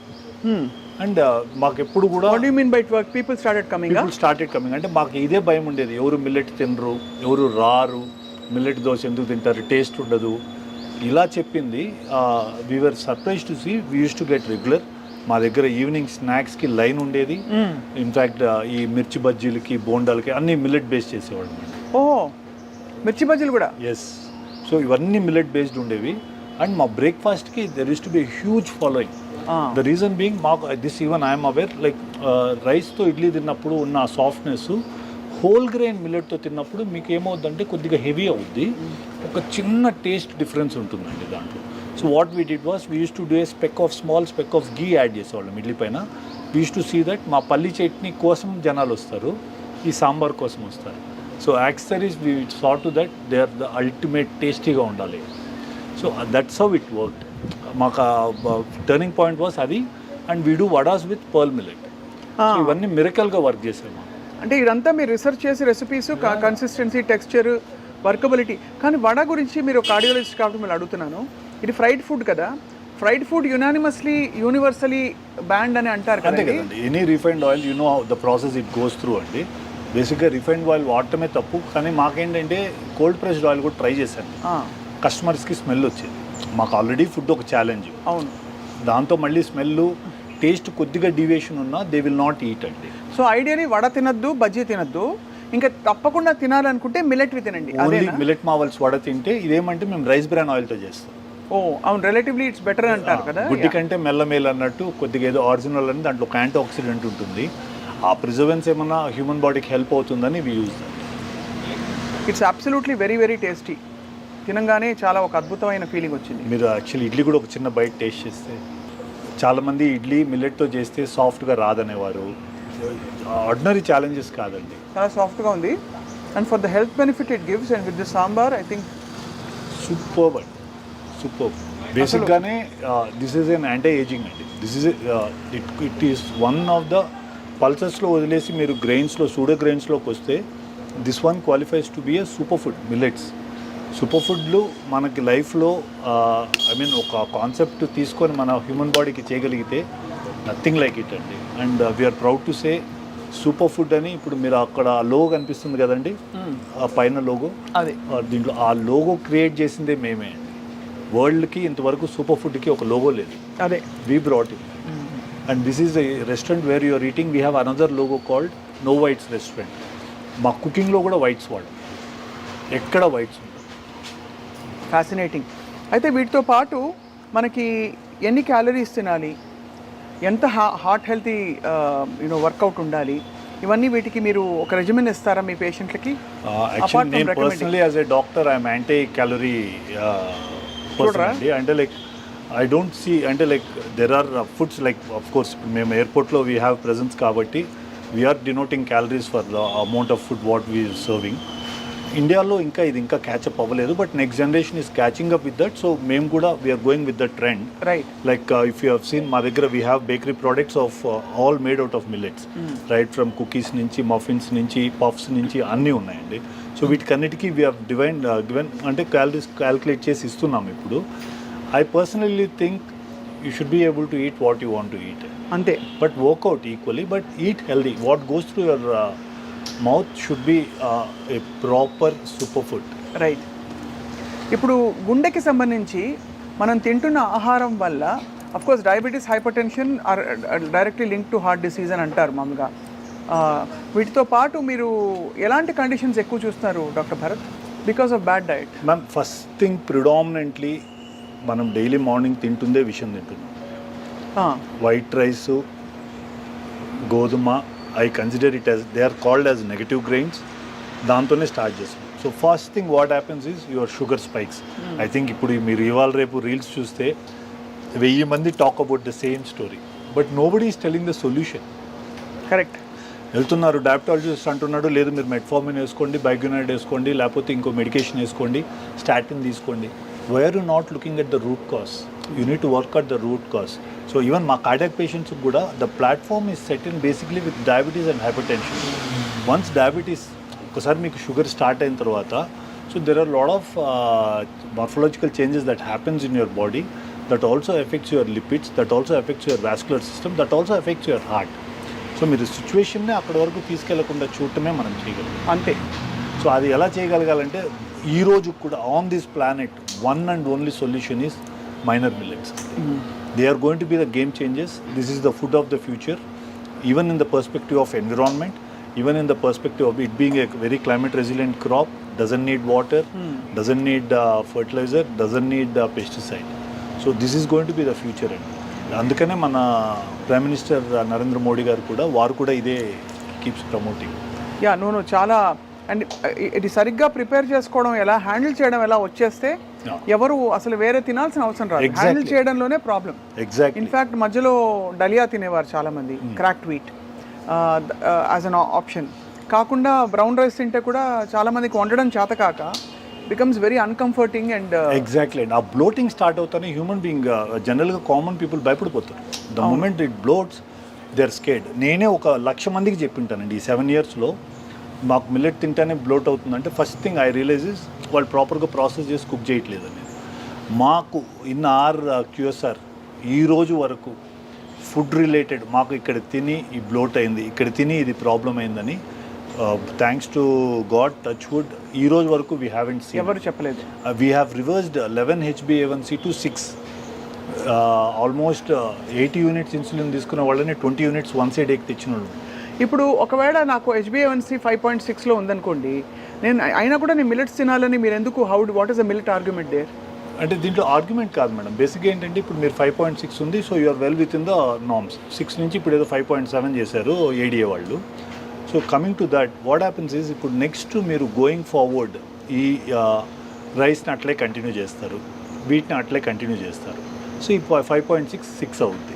అండ్ మాకు ఎప్పుడు కూడా what you mean by it work? People started coming. అంటే మాకు ఇదే భయం ఉండేది, ఎవరు మిల్లెట్ తినరు, ఎవరు రారు, మిల్లెట్ దోశ ఎందుకు తింటారు, టేస్ట్ ఉండదు, ఇలా చెప్పింది. We're surprise to see we use to get regular. మా దగ్గర ఈవినింగ్ స్నాక్స్కి లైన్ ఉండేది. ఇన్ఫ్యాక్ట్ ఈ మిర్చి బజ్జీలకి, బోండాలకి అన్ని మిల్లెట్ బేస్ చేసేవాళ్ళం. ఓహో, మిర్చి బజ్జీలు కూడా? ఎస్. సో ఇవన్నీ మిల్లెట్ బేస్డ్ ఉండేవి. అండ్ మా బ్రేక్ఫాస్ట్కి there use to be huge following. The reason being మాకు this even I'm aware, like రైస్తో ఇడ్లీ తిన్నప్పుడు ఉన్న సాఫ్ట్నెస్ హోల్ గ్రెయిన్ మిల్లెట్తో తిన్నప్పుడు మీకు ఏమవుద్దంటే కొద్దిగా హెవీ అవుద్ది, ఒక చిన్న టేస్ట్ డిఫరెన్స్ ఉంటుందండి దాంట్లో. So what we did was we use to do a small speck of ghee add చేసేవాళ్ళం ఇడ్లీ పైన. We use to see that మా పల్లి చట్నీ కోసం జనాలు వస్తారు, ఈ సాంబార్ కోసం వస్తారు. So accessories we saw to that they are the ultimate టేస్టీగా ఉండాలి. So that's how it worked. మాకు టర్నింగ్ పాయింట్ వాస్ అది. And we do vadas with pearl millet. So ఇవన్నీ మిరకల్గా వర్క్ చేసాము. అంటే ఇదంతా మీరు రీసెర్చ్ చేసి రెసిపీస్, కన్సిస్టెన్సీ, టెక్స్చర్, వర్కబిలిటీ. కానీ వడ గురించి మీరు కార్డియాలజిస్ట్ కాబట్టి మీరు అడుగుతున్నాను, ఇది ఫ్రైడ్ ఫుడ్ కదా, ఫ్రైడ్ ఫుడ్ యూనివర్సలీ బ్యాండ్ అని అంటారు అంతే కదా. కదండి. Any refined oil you know the process it goes through అండి. బేసిక్గా రిఫైన్డ్ ఆయిల్ వాడటమే తప్పు, కానీ మాకేంటంటే కోల్డ్ ప్రెస్డ్ ఆయిల్ కూడా ట్రై చేశాను. కస్టమర్స్కి స్మెల్ వచ్చేది. మాకు ఆల్రెడీ ఫుడ్ ఒక ఛాలెంజ్. అవును. దాంతో మళ్ళీ స్మెల్, టేస్ట్ కొద్దిగా డీవియేషన్ ఉన్నా దే విల్ నాట్ ఈట్ అండి. సో ఐడియాని వడ తినద్దు, బజ్జీ తినద్దు, ఇంకా తప్పకుండా తినాలనుకుంటే మిల్లెట్వి తినండి. ఓన్లీ మిల్లెట్ మావల్స్ వడ తింటే ఇదేమంటే మేము రైస్ బ్రాన్ ఆయిల్తో చేస్తాం. ఓ అవును, రిలేటివ్లీ ఇట్స్ బెటర్ అంటారు కదా. గుడ్డి కంటే మెల్లమేల్ అన్నట్టు కొద్దిగా ఏదో ఆరిజినల్ అని దాంట్లో ఒక యాంటీ ఆక్సిడెంట్ ఉంటుంది. ఆ ప్రిజర్వెన్స్ ఏమన్నా హ్యూమన్ బాడీకి హెల్ప్ అవుతుందని we use that. It's absolutely very very tasty. తినంగానే చాలా ఒక అద్భుతమైన ఫీలింగ్ వచ్చింది. మీరు యాక్చువల్లీ ఇడ్లీ కూడా ఒక చిన్న బైట్ టేస్ట్ చేస్తే, చాలామంది ఇడ్లీ మిల్లెట్తో చేస్తే సాఫ్ట్గా రాదనేవారు. ఆర్డినరీ ఛాలెంజెస్ కాదండి, చాలా సాఫ్ట్గా ఉంది. And for the health benefit it gives, and with the sambar I think superb అండి, సూపర్బ్. బేసిక్గానే this is an anti ageing అండి. This is it is one of the పల్సెస్లో వదిలేసి మీరు గ్రెయిన్స్లో, సూడో గ్రెయిన్స్లోకి వస్తే this one qualifies to be a super food. Millets super ఫుడ్లు మనకి లైఫ్లో ఐ మీన్ ఒక కాన్సెప్ట్ తీసుకొని మన హ్యూమన్ బాడీకి చేయగలిగితే నథింగ్ లైక్ ఇట్ అండి. And we're proud to say super food అని. ఇప్పుడు మీరు అక్కడ లోగో కనిపిస్తుంది కదండి, ఆ పైన లోగో, అదే దీంట్లో ఆ లోగో క్రియేట్ చేసిందే మేమే అండి. వరల్డ్కి ఇంతవరకు సూపర్ ఫుడ్కి ఒక లోగో లేదు, అదే we brought it. And this is a restaurant where you're eating. We have another logo called no whites restaurant. మా కుకింగ్లో కూడా వైట్స్ వాడు, ఎక్కడ వైట్స్ ఉండవు. ఫ్యాసినేటింగ్. అయితే వీటితో పాటు మనకి ఎన్ని క్యాలరీస్ తినాలి, ఎంత హార్ట్ హెల్తీ వర్కౌట్ ఉండాలి, ఇవన్నీ వీటికి మీరు ఒక రెజిమెన్ ఇస్తారా మీ పేషెంట్లకి? యాక్చువల్లీ నేను personally as a doctor I'm anti calorie person అండి. అంటే లైక్ ఐ డోంట్ సీ, అంటే like there are foods like of course మేము ఎయిర్పోర్ట్లో వీ హ్యావ్ ప్రెజెన్స్ కాబట్టి we're denoting calories for the amount of food what we serving. ఇండియాలో ఇంకా ఇది ఇంకా క్యాచప్ అవ్వలేదు, but next generation is catching up with that. So మేము కూడా we're going with the trend. Right. Like if you have seen, మా దగ్గర we have bakery products of all made out of millets, right from cookies నుంచి, muffins నుంచి, puffs నుంచి అన్నీ ఉన్నాయండి. So వీటికన్నిటికీ వీ హ్యావ్ గివెన్ అంటే క్యాలరీస్ క్యాల్కులేట్ చేసి ఇస్తున్నాం ఇప్పుడు. I personally think you should be able to eat what you want to eat, అంతే. But workout equally, but eat healthy. What goes through your mouth should be a proper super food. Right. ఇప్పుడు గుండెకి సంబంధించి మనం తింటున్న ఆహారం వల్ల of course diabetes, hyper tension are directly link to heart disease అని అంటారు మామూలుగా. వీటితో పాటు మీరు ఎలాంటి కండిషన్స్ ఎక్కువ చూస్తున్నారు doctor Bharat because of bad diet? Ma'am, first thing predominantly మనం డైలీ మార్నింగ్ తింటుందే విషయం తింటున్నాం. వైట్ రైసు, గోధుమ, I consider it as they are called as negative grains. దాంతోనే స్టార్ట్ చేస్తాం. So first thing what happens is your sugar spikes. I think ఇప్పుడు మీరు ఇవాళ రేపు రీల్స్ చూస్తే 1000 మంది talk about the same story, but nobody is telling the solution. Correct. వెళ్తున్నారు, diabetologist అంటున్నాడు లేదు మీరు మెట్ఫార్మిన్ వేసుకోండి, బైగ్యునైడ్ వేసుకోండి, లేకపోతే ఇంకో మెడికేషన్ వేసుకోండి, స్టాటిన్ తీసుకోండి. Why are you not looking at the root cause? You need to work at the root cause. So even మా కార్డియాక్ పేషెంట్స్కి కూడా the platform is set in basically with diabetes and hypertension. Once diabetes ఒకసారి మీకు sugar start అయిన తర్వాత, so there are lot of morphological changes that happens in your body that also effects your lipids, that also effects your vascular system, that also effects your heart. So మీరు సిచ్యువేషన్నే అక్కడి వరకు తీసుకెళ్లకుండా చూడటమే మనం చేయగలం అంతే. So అది ఎలా చేయగలగాలంటే ఈ రోజు కూడా on this planet one and only solution is minor millets. They are going to be the game changes. This is the food of the future, even in the perspective of environment, even in the perspective of it being a very climate resilient crop, doesn't need water, doesn't need fertiliser, doesn't need pesticide. So this is going to be the future అండి. అందుకనే మన prime minister Narendra Modi గారు కూడా వారు కూడా ఇదే keeps promoting. Yeah no చాలా. And ఇది సరిగ్గా ప్రిపేర్ చేసుకోవడం ఎలా, హ్యాండిల్ చేయడం ఎలా వచ్చేస్తే ఎవరు అసలు వేరే తినాల్సిన అవసరం రాదు. హ్యాండిల్ చేయడంలోనే ప్రాబ్లం. ఎగ్జాక్ట్లీ. ఇన్ఫ్యాక్ట్ మధ్యలో డలియా తినేవారు చాలామంది, cracked wheat as an option కాకుండా బ్రౌన్ రైస్ తింటే కూడా చాలామందికి వండడం చేత కాక becomes very uncomforting. And exactly అండి. ఆ బ్లోటింగ్ స్టార్ట్ అవుతానే హ్యూమన్ బీయింగ్ జనరల్గా కామన్ పీపుల్ భయపడిపోతారు. The moment it bloats they are scared. నేనే 1,00,000 మందికి చెప్పింటానండి ఈ 7 yearsలో మాకు మిల్లెట్ తింటేనే బ్లోట్ అవుతుందంటే first thing I realise is వాళ్ళు ప్రాపర్గా ప్రాసెస్ చేసి కుక్ చేయట్లేదని. మాకు ఇన్ ఆర్ QSR ఈ రోజు వరకు ఫుడ్ రిలేటెడ్ మాకు ఇక్కడ తిని ఈ బ్లోట్ అయింది, ఇక్కడ తిని ఇది ప్రాబ్లం అయిందని thanks to God touch wood ఈ రోజు వరకు వీ హ్యావెంట్ సీన్. ఎవరు చెప్పలేదు. We have reversed 11 HbA1c to 6. Almost 80 units insulin తీసుకున్న వాళ్ళని 20 units వన్స్ ఏ డేకి తెచ్చిన వాళ్ళు. ఇప్పుడు ఒకవేళ నాకు HbA1c 5.6లో ఉందనుకోండి, నేను అయినా కూడా నేను మిల్లెట్స్ తినాలని మీరు ఎందుకు, what is the millet argument there? అంటే దీంట్లో ఆర్గ్యుమెంట్ కాదు మేడం. బేసిక్గా ఏంటంటే ఇప్పుడు మీరు 5.6 ఉంది, so you're well within the norms. 6 నుంచి ఇప్పుడు ఏదో 5.7 చేశారు ADA వాళ్ళు. So coming to that what happens is ఇప్పుడు నెక్స్ట్ మీరు గోయింగ్ ఫార్వర్డ్ ఈ రైస్ని అట్లే కంటిన్యూ చేస్తారు, వీటిని అట్లే కంటిన్యూ చేస్తారు. సో ఈ 5.6 6 అవుద్ది,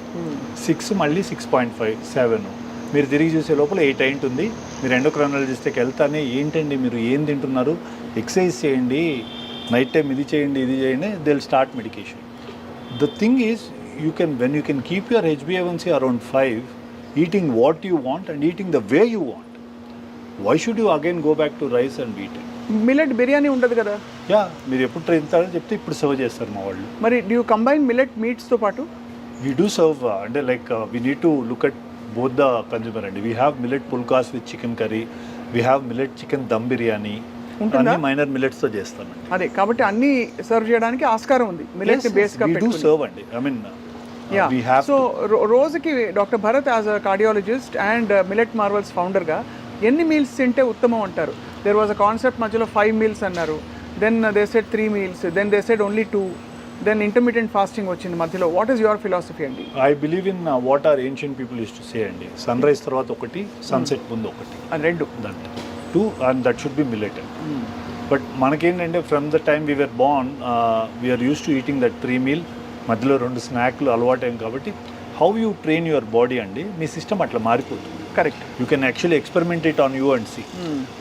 6 మళ్ళీ 6.5 7 మీరు తిరిగి చూసే లోపల 8 అయింటుంది. మీరు ఎండోక్రైనాలజిస్ట్కి వెళ్తానే ఏంటండి మీరు ఏం తింటున్నారు, ఎక్సర్సైజ్ చేయండి, నైట్ టైం ఇది చేయండి ఇది చేయండి, they will start medication. The thing is when you can keep your HbA1c around 5, eating what you want and eating the way you want, why should you again go back to rice and wheat? Millet biryani ఉండదు కదా. Yeah మీరు ఎప్పుడు తింటారని చెప్తే ఇప్పుడు serve చేస్తారు మా వాళ్ళు. మరి డూ యూ కంబైన్ మిల్లెట్ మీట్స్తో పాటు? వీ డూ సర్వ్ అంటే like we need to look at both the consumer అండి. We have millet phulkas with chicken curry, we have millet chicken dum biryani, అన్ని మైనర్ మిల్లెట్స్తో చేస్తామండి. అదే కాబట్టి అన్ని సర్వ్ చేయడానికి ఆస్కారం ఉంది మిల్లెట్ బేస్గా పెట్టుకుని. సర్వ్ అండి. I mean we have. So రోజుకి doctor Bharat as a cardiologist and millet marvels ఫౌండర్గా ఎన్ని మీల్స్ తింటే ఉత్తమం అంటారు? దేర్ వాజ్ అ కాన్సెప్ట్ మధ్యలో 5 meals అన్నారు, then they said 3 meals, then they said only 2, then intermediate fasting వచ్చింది మధ్యలో. వాట్ ఈస్ యువర్ ఫిలాసఫీ అండి? I believe in what our ancient people use to say అండి, sun rise తర్వాత ఒకటి, sunset ముందు ఒకటి, రెండు దాంట్లో 2 and that should be millet. But మనకేంటంటే from the time we are born we are use to eating that 3 meal, మధ్యలో 2 స్నాక్లు అలవాటైంది. కాబట్టి how you train your body అండి, మీ సిస్టమ్ అట్లా మారిపోతుంది. Correct. You can actually experiment it on you and see.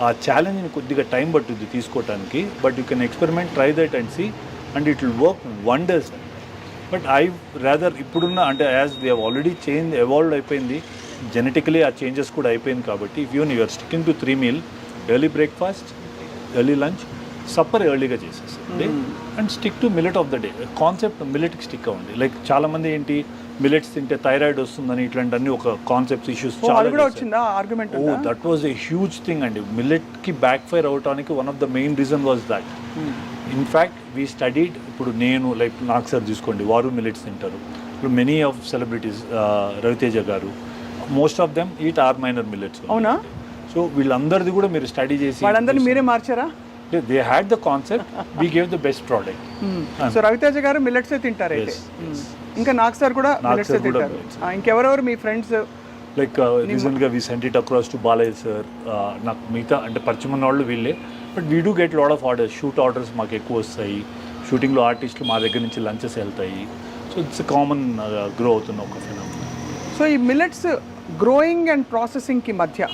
ఆ ఛాలెంజ్ని కొద్దిగా టైం పట్టుద్ది తీసుకోవడానికి, but you can experiment, try that and see, and it will work wonders. But I rather ఇప్పుడున్న అంటే as we have already evolve అయిపోయింది genetically, ఆ changes కూడా అయిపోయింది. కాబట్టి if you you're sticking to 3 meal, early breakfast, early lunch, supper ఎర్లీగా చేసేసి and stick to millet of the day. Concept మిల్లెట్కి స్టిక్ అవ్వండి. లైక్ చాలామంది ఏంటి మిల్లెట్స్ తింటే థైరాయిడ్ వస్తుందని ఇట్లాంటి ఒక కాన్సెప్ట్స్ ఇష్యూస్ చాలా వచ్చిందా argument? Oh that was a huge thing అండి. మిల్లెట్కి బ్యాక్ ఫైర్ అవడానికి one of the main reason was that. In fact we studied, ఇప్పుడు నేను లైక్ నాకు సార్ తీసుకోండి, వారు మిల్లెట్స్ తింటారు. ఇప్పుడు many of celebrities, Raviteja garu, most of them eat are minor millets. అవునా? సో వీళ్ళందరిది కూడా మీరు స్టడీ చేసి వాళ్ళందరినీ మీరే మార్చారా? They had the concept, we gave the best product. So Raviteja garu మిల్లెట్సే తింటారు అయితే. ఇంకా నాగ్ సార్ కూడా మిల్లెట్సే తింటారు. ఇంకెవరెవరు మీ ఫ్రెండ్స్? లైక్ రీసెంట్గా we sent it across to Balayya sir. నాకు మిగతా అంటే పరిచయం ఉన్న వాళ్ళు వీళ్ళే. But we do get lot of orders, shoot orders మాకు ఎక్కువ వస్తాయి. షూటింగ్లో ఆర్టిస్టులు మా దగ్గర నుంచి లంచెస్ వెళ్తాయి. సో ఇట్స్ కామన్ గ్రో అవుతున్న ఒక ఫినామినా. సో ఈ మిల్లెట్స్ గ్రోయింగ్ అండ్ ప్రాసెసింగ్కి మధ్య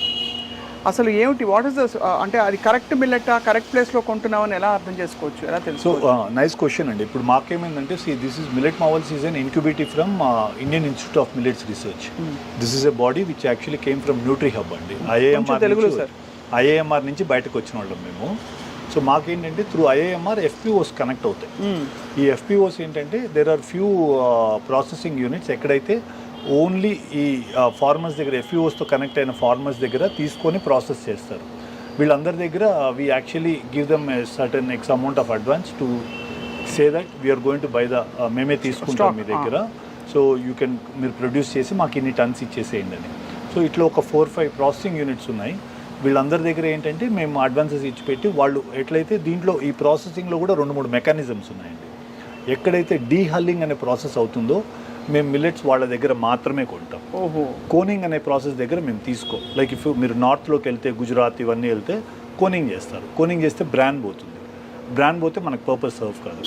అసలు ఏమిటి వాట్ ఇస్ ద అంటే అది కరెక్ట్ మిల్లెటా కరెక్ట్ ప్లేస్లో కొంటున్నామని ఎలా అర్థం చేసుకోవచ్చు, ఎలా తెలుసు? సో నైస్ క్వశ్చన్ అండి. ఇప్పుడు మాకేమైందంటే this is Millet Marvels is an incubative from Indian Institute of Millets Research. This is a body which actually came from Nutri Hub అండి. ఐఏఎంఆర్ నుంచి బయటకు వచ్చిన వాళ్ళం మేము. సో మాకేంటంటే త్రూ ఐఏఎంఆర్ ఎఫ్పిఓస్ కనెక్ట్ అవుతాయి. ఈ ఎఫ్పిఓస్ ఏంటంటే there are few processing units ఎక్కడైతే ఓన్లీ ఈ ఫార్మర్స్ దగ్గర ఎఫ్పిఓస్తో కనెక్ట్ అయిన ఫార్మర్స్ దగ్గర తీసుకొని ప్రాసెస్ చేస్తారు. వీళ్ళందరి దగ్గర we actually give them a certain ex amount of advance to say that we're going to buy the మేమే తీసుకుంటాం మీ దగ్గర, సో యూ కెన్ మీరు ప్రొడ్యూస్ చేసి మాకు ఇన్ని టన్స్ ఇచ్చేసేయండి అని. సో ఇట్లా ఒక 4-5 ప్రాసెసింగ్ యూనిట్స్ ఉన్నాయి. వీళ్ళందరి దగ్గర ఏంటంటే మేము అడ్వాన్సెస్ ఇచ్చి పెట్టి వాళ్ళు ఎట్లయితే దీంట్లో ఈ ప్రాసెసింగ్లో కూడా 2-3 మెకానిజమ్స్ ఉన్నాయండి. ఎక్కడైతే డీహల్లింగ్ అనే ప్రాసెస్ అవుతుందో మేము మిల్లెట్స్ వాళ్ళ దగ్గర మాత్రమే కొంటాం. కోనింగ్ అనే ప్రాసెస్ దగ్గర మేము తీసుకో. లైక్ ఇఫ్ మీరు నార్త్లోకి వెళ్తే గుజరాత్ ఇవన్నీ వెళ్తే కోనింగ్ చేస్తారు. కోనింగ్ చేస్తే బ్రాండ్ పోతుంది. బ్రాండ్ పోతే మనకు పర్పస్ సర్వ్ కాదు.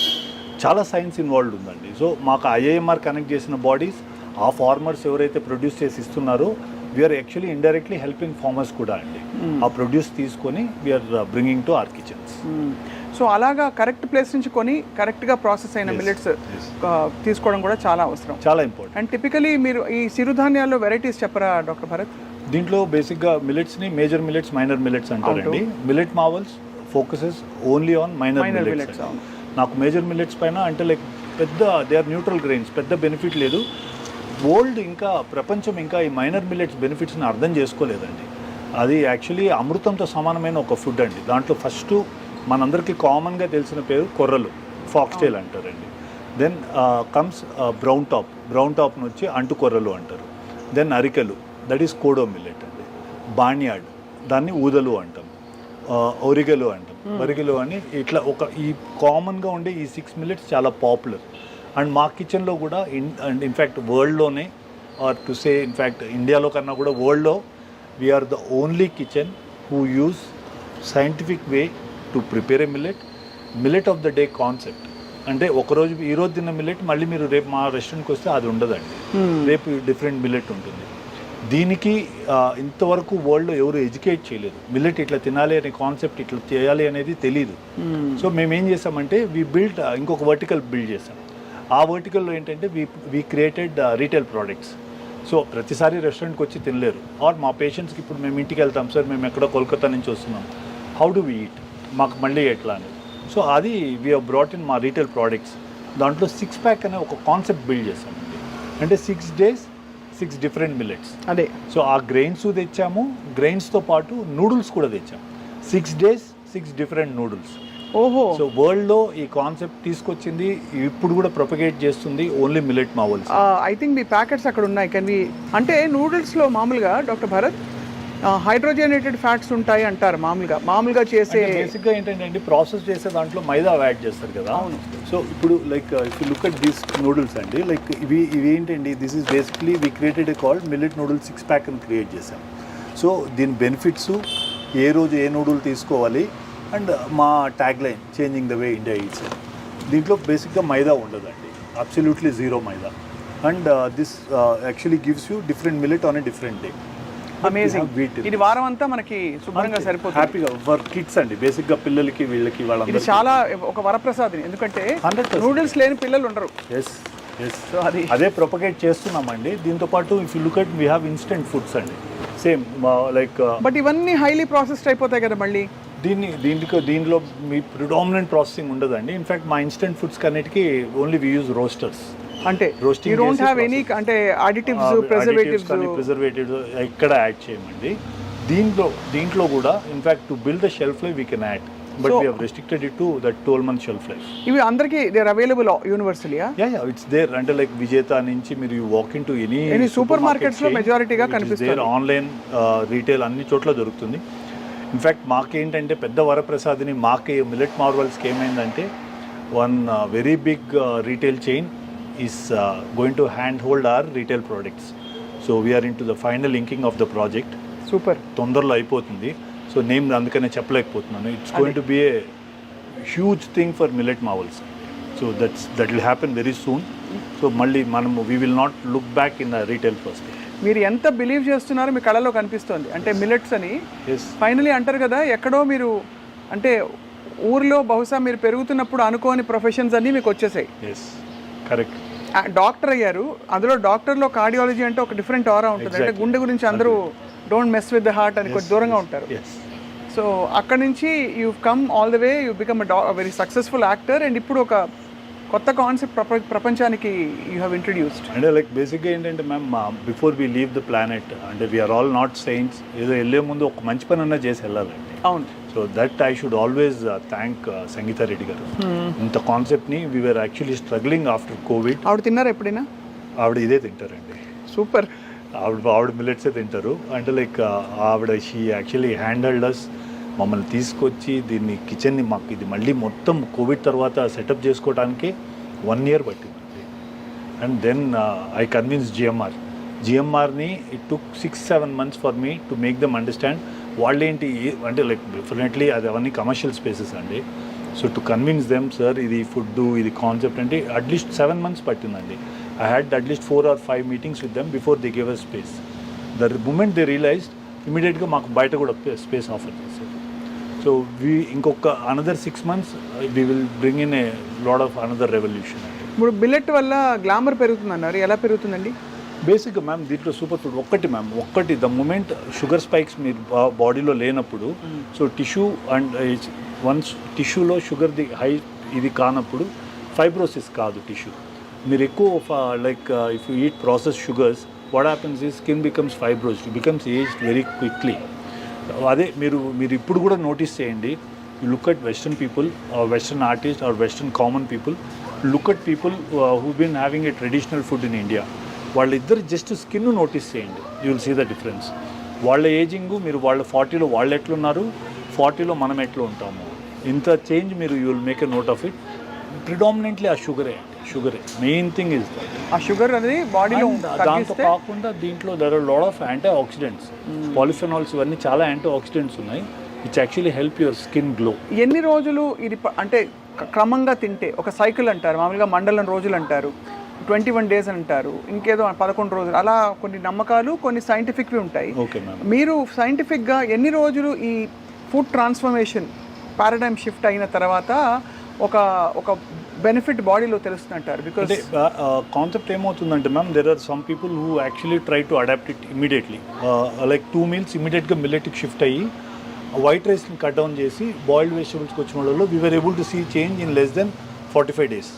చాలా సైన్స్ ఇన్వాల్వ్డ్ ఉందండి. సో మాకు ఐఏఎంఆర్ కనెక్ట్ చేసిన బాడీస్ ఆ ఫార్మర్స్ ఎవరైతే ప్రొడ్యూస్ చేసి ఇస్తున్నారో we're actually indirectly helping farmers కూడా అండి. ఆ ప్రొడ్యూస్ తీసుకొని we're bringing to our kitchens. So అలాగా కరెక్ట్ ప్లేస్ నుంచి కొని కరెక్ట్గా ప్రాసెస్ అయిన మిల్లెట్స్ తీసుకోవడం కూడా చాలా అవసరం, చాలా ఇంపార్టెంట్. అండ్ టిపికలీ మీరు ఈ చిరుధాన్యాల్లో వెరైటీస్ చెప్పరా డాక్టర్ భరత్? దీంట్లో బేసిక్గా మిల్లెట్స్ని మేజర్ మిల్లెట్స్, మైనర్ మిల్లెట్స్ అంటారండి. Millet Marvels focuses only on minor millets. నాకు మేజర్ మిల్లెట్స్ పైన అంటే లైక్ పెద్ద దే ఆర్ న్యూట్రల్ గ్రెయిన్స్, పెద్ద బెనిఫిట్ లేదు. వరల్డ్ ఇంకా ప్రపంచం ఇంకా ఈ మైనర్ మిల్లెట్స్ బెనిఫిట్స్ని అర్థం చేసుకోలేదండి. అది యాక్చువల్లీ అమృతంతో సమానమైన ఒక ఫుడ్ అండి. దాంట్లో ఫస్ట్ మనందరికీ కామన్గా తెలిసిన పేరు కొర్రలు, ఫాక్స్టైల్ అంటారండి. దెన్ కమ్స్ బ్రౌన్ టాప్ నుంచి అంటు కొర్రలు అంటారు. దెన్ అరికెలు, దట్ ఈస్ కోడో మిల్లెట్ అండి. బాణ్యాడ్, దాన్ని ఊదలు అంటాం. ఒరిగెలు అంటాం, ఒరిగెలు అని ఇట్లా ఒక ఈ కామన్గా ఉండే ఈ 6 మిల్లెట్స్ చాలా పాపులర్. అండ్ మా కిచెన్లో కూడా ఇన్ఫ్యాక్ట్ వరల్డ్లోనే ఆర్ టు సే ఇన్ఫ్యాక్ట్ ఇండియాలో కన్నా కూడా వరల్డ్లో we are the only kitchen who use scientific way to prepare a millet of the day concept. అంటే ఒకరోజు ఈరోజు తిన్న మిల్లెట్ మళ్ళీ మీరు రేపు మా రెస్టారెంట్కి వస్తే అది ఉండదండి. రేపు డిఫరెంట్ మిల్లెట్ ఉంటుంది. దీనికి ఇంతవరకు వరల్డ్లో ఎవరు ఎడ్యుకేట్ చేయలేదు. మిల్లెట్ ఇట్లా తినాలి అనే కాన్సెప్ట్, ఇట్లా చేయాలి అనేది తెలీదు. సో మేము ఏం చేసామంటే ఇంకొక వర్టికల్ బిల్డ్ చేసాం. ఆ వర్టికల్లో ఏంటంటే we created retail products. So ప్రతిసారి రెస్టారెంట్కి వచ్చి తినలేరు. ఆర్ మా పేషెంట్స్కి ఇప్పుడు మేము ఇంటికి వెళ్తాం, సార్ మేము ఎక్కడో కోల్కతా నుంచి వస్తున్నాం, హౌ డు వీ ఈట్, మాకు మళ్ళీ ఎట్లా అని. సో అది వీ హ్యావ్ బ్రాట్ ఇన్ మా రీటైల్ ప్రోడక్ట్స్. దాంట్లో 6 ప్యాక్ అనే ఒక కాన్సెప్ట్ బిల్డ్ చేసామండి. అంటే 6 days 6 డిఫరెంట్ మిల్లెట్స్. అదే. సో ఆ గ్రెయిన్స్ తెచ్చాము, గ్రెయిన్స్తో పాటు నూడిల్స్ కూడా తెచ్చాము. 6 days 6 డిఫరెంట్ నూడిల్స్. ఓహో. సో వరల్డ్లో ఈ కాన్సెప్ట్ తీసుకొచ్చింది, ఇప్పుడు కూడా ప్రొపగేట్ చేస్తుంది only millet marvels. I think me packets అక్కడ ఉన్నాయి. అంటే నూడిల్స్లో మామూలుగా డాక్టర్ భరత్ హైడ్రోజనేటెడ్ ఫ్యాట్స్ ఉంటాయి అంటారు మామూలుగా చేసే. బేసిక్గా ఏంటంటే ప్రాసెస్ చేసే దాంట్లో మైదా యాడ్ చేస్తారు కదా. అవును. సో ఇప్పుడు like if you look at these noodles అండి, లైక్ ఇవి ఏంటండి, this is basically we created a called millet noodles 6 pack అని క్రియేట్ చేశాం. సో దీని బెనిఫిట్స్, ఏ రోజు ఏ నూడిల్ తీసుకోవాలి, అండ్ మా tag line changing the way India eats. దీంట్లో బేసిక్గా మైదా ఉండదండి, absolutely zero maida. And this actually gives you different millet on a different day. Amazing. ఇది వారం అంతా మనకి శుభ్రంగా సరిపోతుంది. హ్యాపీగా ఫర్ కిడ్స్ అండి, బేసిక్గా పిల్లలకి వీళ్ళకి ఇది చాలా ఒక వరప్రసాదం. ఎందుకంటే 100% నూడిల్స్ లేని పిల్లలు ఉండరు. సో అదే ప్రొపగేట్ చేస్తున్నామండి. దీంతో పాటు if you look at we have instant foods అండి, సేమ్ లైక్. బట్ ఇవన్నీ హైలీ ప్రాసెస్డ్ అయిపోతాయి కదా మళ్ళీ. దీంట్లో మీ ప్రిడామినెంట్ ప్రాసెసింగ్ ఉండదండి. ఇన్ఫ్యాక్ట్ మా ఇన్స్టెంట్ ఫుడ్స్ కన్నిటికి ఓన్లీ వీ యూజ్ రోస్టర్స్. అంటే roasting you don't have any అంటే అడిటివ్స్, ప్రిజర్వేటివ్స్ ఎక్కడ యాడ్ చేయమండి. దీంట్లో కూడా in fact to build the shelf life we can add, but we have restricted it to that 12 month shelf life. ఇవి అందరికీ they are available universally. Yeah it's there. అంటే like Vijetha నుంచి మీరు you walk in to any supermarkets లో మెజారిటీగా కనిపిస్తుంది. Online retail అన్ని చోట్ల దొరుకుతుంది. ఇన్ఫ్యాక్ట్ మాకేంటంటే పెద్ద వరప్రసాదిని మాకే మిల్లెట్ మార్వల్స్కి ఏమైందంటే one very big retail chain is going to hand hold our retail products. So we are in to the final inking of the project. Super. తొందరలో అయిపోతుంది. సో నేమ్ అందుకనే చెప్పలేకపోతున్నాను. It's going to be a huge thing for Millet Marvels. So that will happen very soon. So మళ్ళీ మనము we will not look back in the retail first. మీరు ఎంత believe చేస్తున్నారో మీ కళలో కనిపిస్తోంది. అంటే మిల్లెట్స్ అని ఎస్ ఫైనలీ అంటారు కదా, ఎక్కడో మీరు అంటే ఊర్లో బహుశా మీరు పెరుగుతున్నప్పుడు అనుకోని ప్రొఫెషన్స్ అన్నీ మీకు వచ్చేసాయి. Yes correct. డాక్టర్ అయ్యారు, అందులో డాక్టర్లో కార్డియాలజీ అంటే ఒక డిఫరెంట్ ఆరా ఉంటుంది. అంటే గుండె గురించి అందరూ don't mess with the heart అని కొంచెం దూరంగా ఉంటారు. ఎస్ సో అక్కడ నుంచి you come all the way, you become very successful actor. And ఇప్పుడు ఒక కొత్త కాన్సెప్ట్ ప్రపంచానికి యూ హ్యావ్ ఇంట్రడ్యూస్డ్. అంటే లైక్ బేసిక్గా ఏంటంటే ma'am, before we leave the planet అంటే వీఆర్ ఆల్ నాట్ సెయింట్స్, ఏదో వెళ్ళే ముందు ఒక మంచి పని అన్నా చేసి వెళ్ళాలండి. అవును. So that I should always thank Sangeetha Reddy garu. ఇంత కాన్సెప్ట్ని we are actually struggling after Covid. ఆవిడ తిన్నారా ఎప్పుడైనా? ఆవిడ ఇదే తింటారండి, సూపర్. ఆవిడ మిల్లెట్సే తింటారు. అంటే లైక్ ఆవిడ షీ యాక్చువల్లీ హ్యాండిల్డ్ అస్, మమ్మల్ని తీసుకొచ్చి దీన్ని కిచెన్ని మాకు ఇది మళ్ళీ మొత్తం కోవిడ్ తర్వాత సెటప్ చేసుకోవడానికి 1 year పట్టిందండి. అండ్ దెన్ ఐ కన్విన్స్ జిఎంఆర్ని it took 6-7 months for me to make them understand. వాళ్ళేంటి అంటే లైక్ డెఫినెట్లీ అది అవన్నీ కమర్షియల్ స్పేసెస్ అండి. So to convince them, sir ఇది ఫుడ్ ఇది కాన్సెప్ట్ అంటే అట్లీస్ట్ 7 months పట్టిందండి. I had at least 4 or 5 meetings with them before they gave us space. The moment they realized, immediately మాకు బయట కూడా స్పేస్ ఆఫర్ చేశారు. So ఇంకొక another 6 months we will bring in a lot of another revolution. ఇప్పుడు billet వల్ల glamour పెరుగుతుందన్నారు, ఎలా పెరుగుతుందండి? బేసిక్గా మ్యామ్ దీంట్లో సూపర్ ఫుడ్ ఒక్కటి ద మూమెంట్ షుగర్ స్పైక్స్ మీరు బాడీలో లేనప్పుడు, సో టిష్యూ అండ్ వన్స్ టిష్యూలో షుగర్ది హై ఇది కానప్పుడు ఫైబ్రోసిస్ కాదు టిష్యూ. మీరు ఎక్కువ like if you eat process sugars, what happens ఈ skin becomes fibrosed, becomes aged very quickly. అదే మీరు ఇప్పుడు కూడా నోటీస్ చేయండి. You look at western people, western artist or western common people, look at people who been having a traditional food in India. వాళ్ళిద్దరు just skin notice చేయండి, you will see the difference. వాళ్ళ ageing మీరు వాళ్ళ 40లో వాళ్ళు ఎట్లున్నారు, 40లో మనం ఎట్లా ఉంటాము, ఇంత చేంజ్ మీరు you will make a note of it. Predominantly ఆ షుగరే మెయిన్ థింగ్ ఇస్ ఆ షుగర్ అనేది బాడీలో దాంతో కాకుండా దీంట్లో there are lot of antioxidants, polyphenols, ఇవన్నీ చాలా యాంటీ ఆక్సిడెంట్స్ ఉన్నాయి which actually help your skin glow. ఎన్ని రోజులు ఇది అంటే క్రమంగా తింటే ఒక సైకిల్ అంటారు, మామూలుగా మండలం రోజులు అంటారు, 21 days అంటారు, ఇంకేదో 11 రోజులు, అలా కొన్ని నమ్మకాలు కొన్ని సైంటిఫిక్వి ఉంటాయి. Okay ma'am. మీరు సైంటిఫిక్గా ఎన్ని రోజులు ఈ ఫుడ్ ట్రాన్స్ఫర్మేషన్ పారాడైమ్ షిఫ్ట్ అయిన తర్వాత ఒక బెనిఫిట్ బాడీలో తెలుస్తుందంటారు? బికాజ్ కాన్సెప్ట్ ఏమవుతుందంటే ma'am, there are some people who actually try to adapt it immediately. Like 2 meals ఇమీడియట్గా మిల్లెట్కి షిఫ్ట్ అయ్యి వైట్ రైస్ని కట్ డౌన్ చేసి బాయిల్డ్ వెజిటబుల్స్కి వచ్చిన వాళ్ళలో we were able to see change in less than 45 days.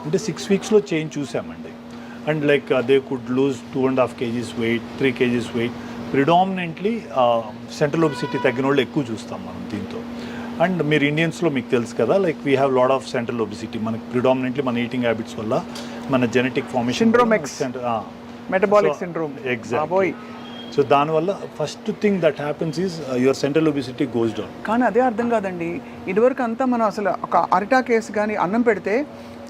అంటే 6 weeksలో చేంజ్ చూసామండి. And like they could lose 2.5 kgs weight, 3 kgs weight. Predominantly central obesity తగ్గిన వాళ్ళు ఎక్కువ చూస్తాం మనం దీంతో. అండ్ మీరు ఇండియన్స్లో మీకు తెలుసు కదా, like we have lot of central obesity. మనకి ప్రిడామినెంట్లీ మన ఈటింగ్ హ్యాబిట్స్ వల్ల మన genetic formation syndrome X, metabolic syndrome. Exactly. So దానివల్ల first thing that happens is your central obesity goes down. కానీ అదే అర్థం కాదండి, ఇదివరకు అంతా మనం అసలు ఒక అరిటా కేసు కానీ అన్నం పెడితే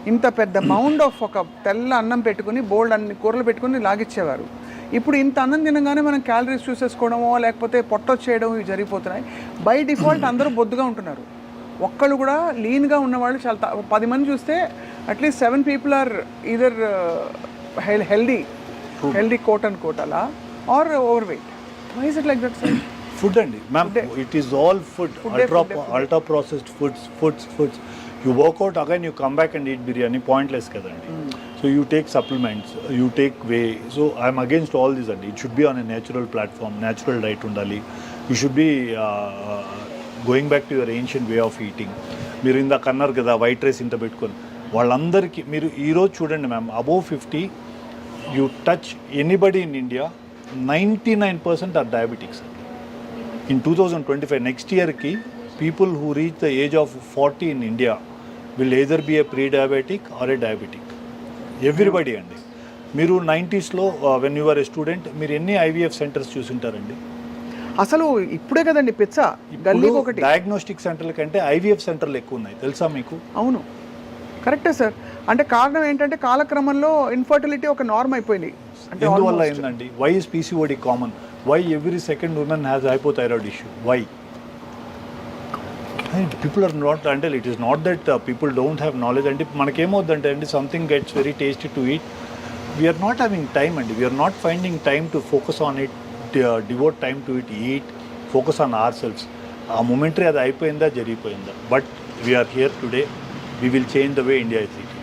ఇంత పెద్ద మౌండ్ ఆఫ్ ఒక తెల్ల అన్నం పెట్టుకుని బోల్డ్ అన్ని కూరలు పెట్టుకుని లాగిచ్చేవారు. ఇప్పుడు ఇంత అన్నం తినగానే మనం క్యాలరీస్ చూసేసుకోవడమో లేకపోతే పొట్టొచ్చేయడం ఇవి జరిగిపోతున్నాయి. బై డిఫాల్ట్ అందరూ బొద్దుగా ఉంటున్నారు. ఒక్కళ్ళు కూడా లీన్గా ఉన్నవాళ్ళు చాలా 10 మంది చూస్తే at least 7 people are either healthy coat and coat అలా or overweight. Why is it like that sir? Food అండి ma'am, it is all food, ultra processed foods. You work out again, you come back and eat biryani, pointless kadandi. So you take supplements, you take whey. So I'm against all this and it should be on a natural platform, natural diet undali. You should be going back to your ancient way of eating. మీరు ఇందాక అన్నారు కదా white rice ఇంత పెట్టుకొని, వాళ్ళందరికీ మీరు ఈరోజు చూడండి ma'am, above 50 you touch anybody in India 99% are diabetics. In 2025 next ఇయర్కి people who reach the age of 40 in India will either be a pre-diabetic or a diabetic. Everybody అండి. మీరు 90sలో when you were a student మీరు ఎన్ని IVF centres చూసుంటారండి? అసలు ఇప్పుడే కదండి పిచ్చా గల్లీకి ఒకటి. డయాగ్నోస్టిక్ సెంటర్ల కంటే IVF సెంటర్లు ఎక్కువ ఉన్నాయి తెలుసా మీకు? అవును, కరెక్టే సార్. అంటే కారణం ఏంటంటే కాలక్రమంలో ఇన్ఫర్టిలిటీ ఒక నార్మ్ అయిపోయింది. అంటే ఎందువల్ల అయిందండి? Why is PCOD common? Why every second women has hypothyroid issue? Why? People are not, until it is not that people don't have knowledge. And మనకేమవుతుందంటే అండి, something gets very tasty to eat, we are not having time and we are not finding time to focus on it, devote time to it, eat, focus on ourselves. ఆ momentary అది అయిపోయిందా జరిగిపోయిందా, but we are here today, we will change the way India is leading.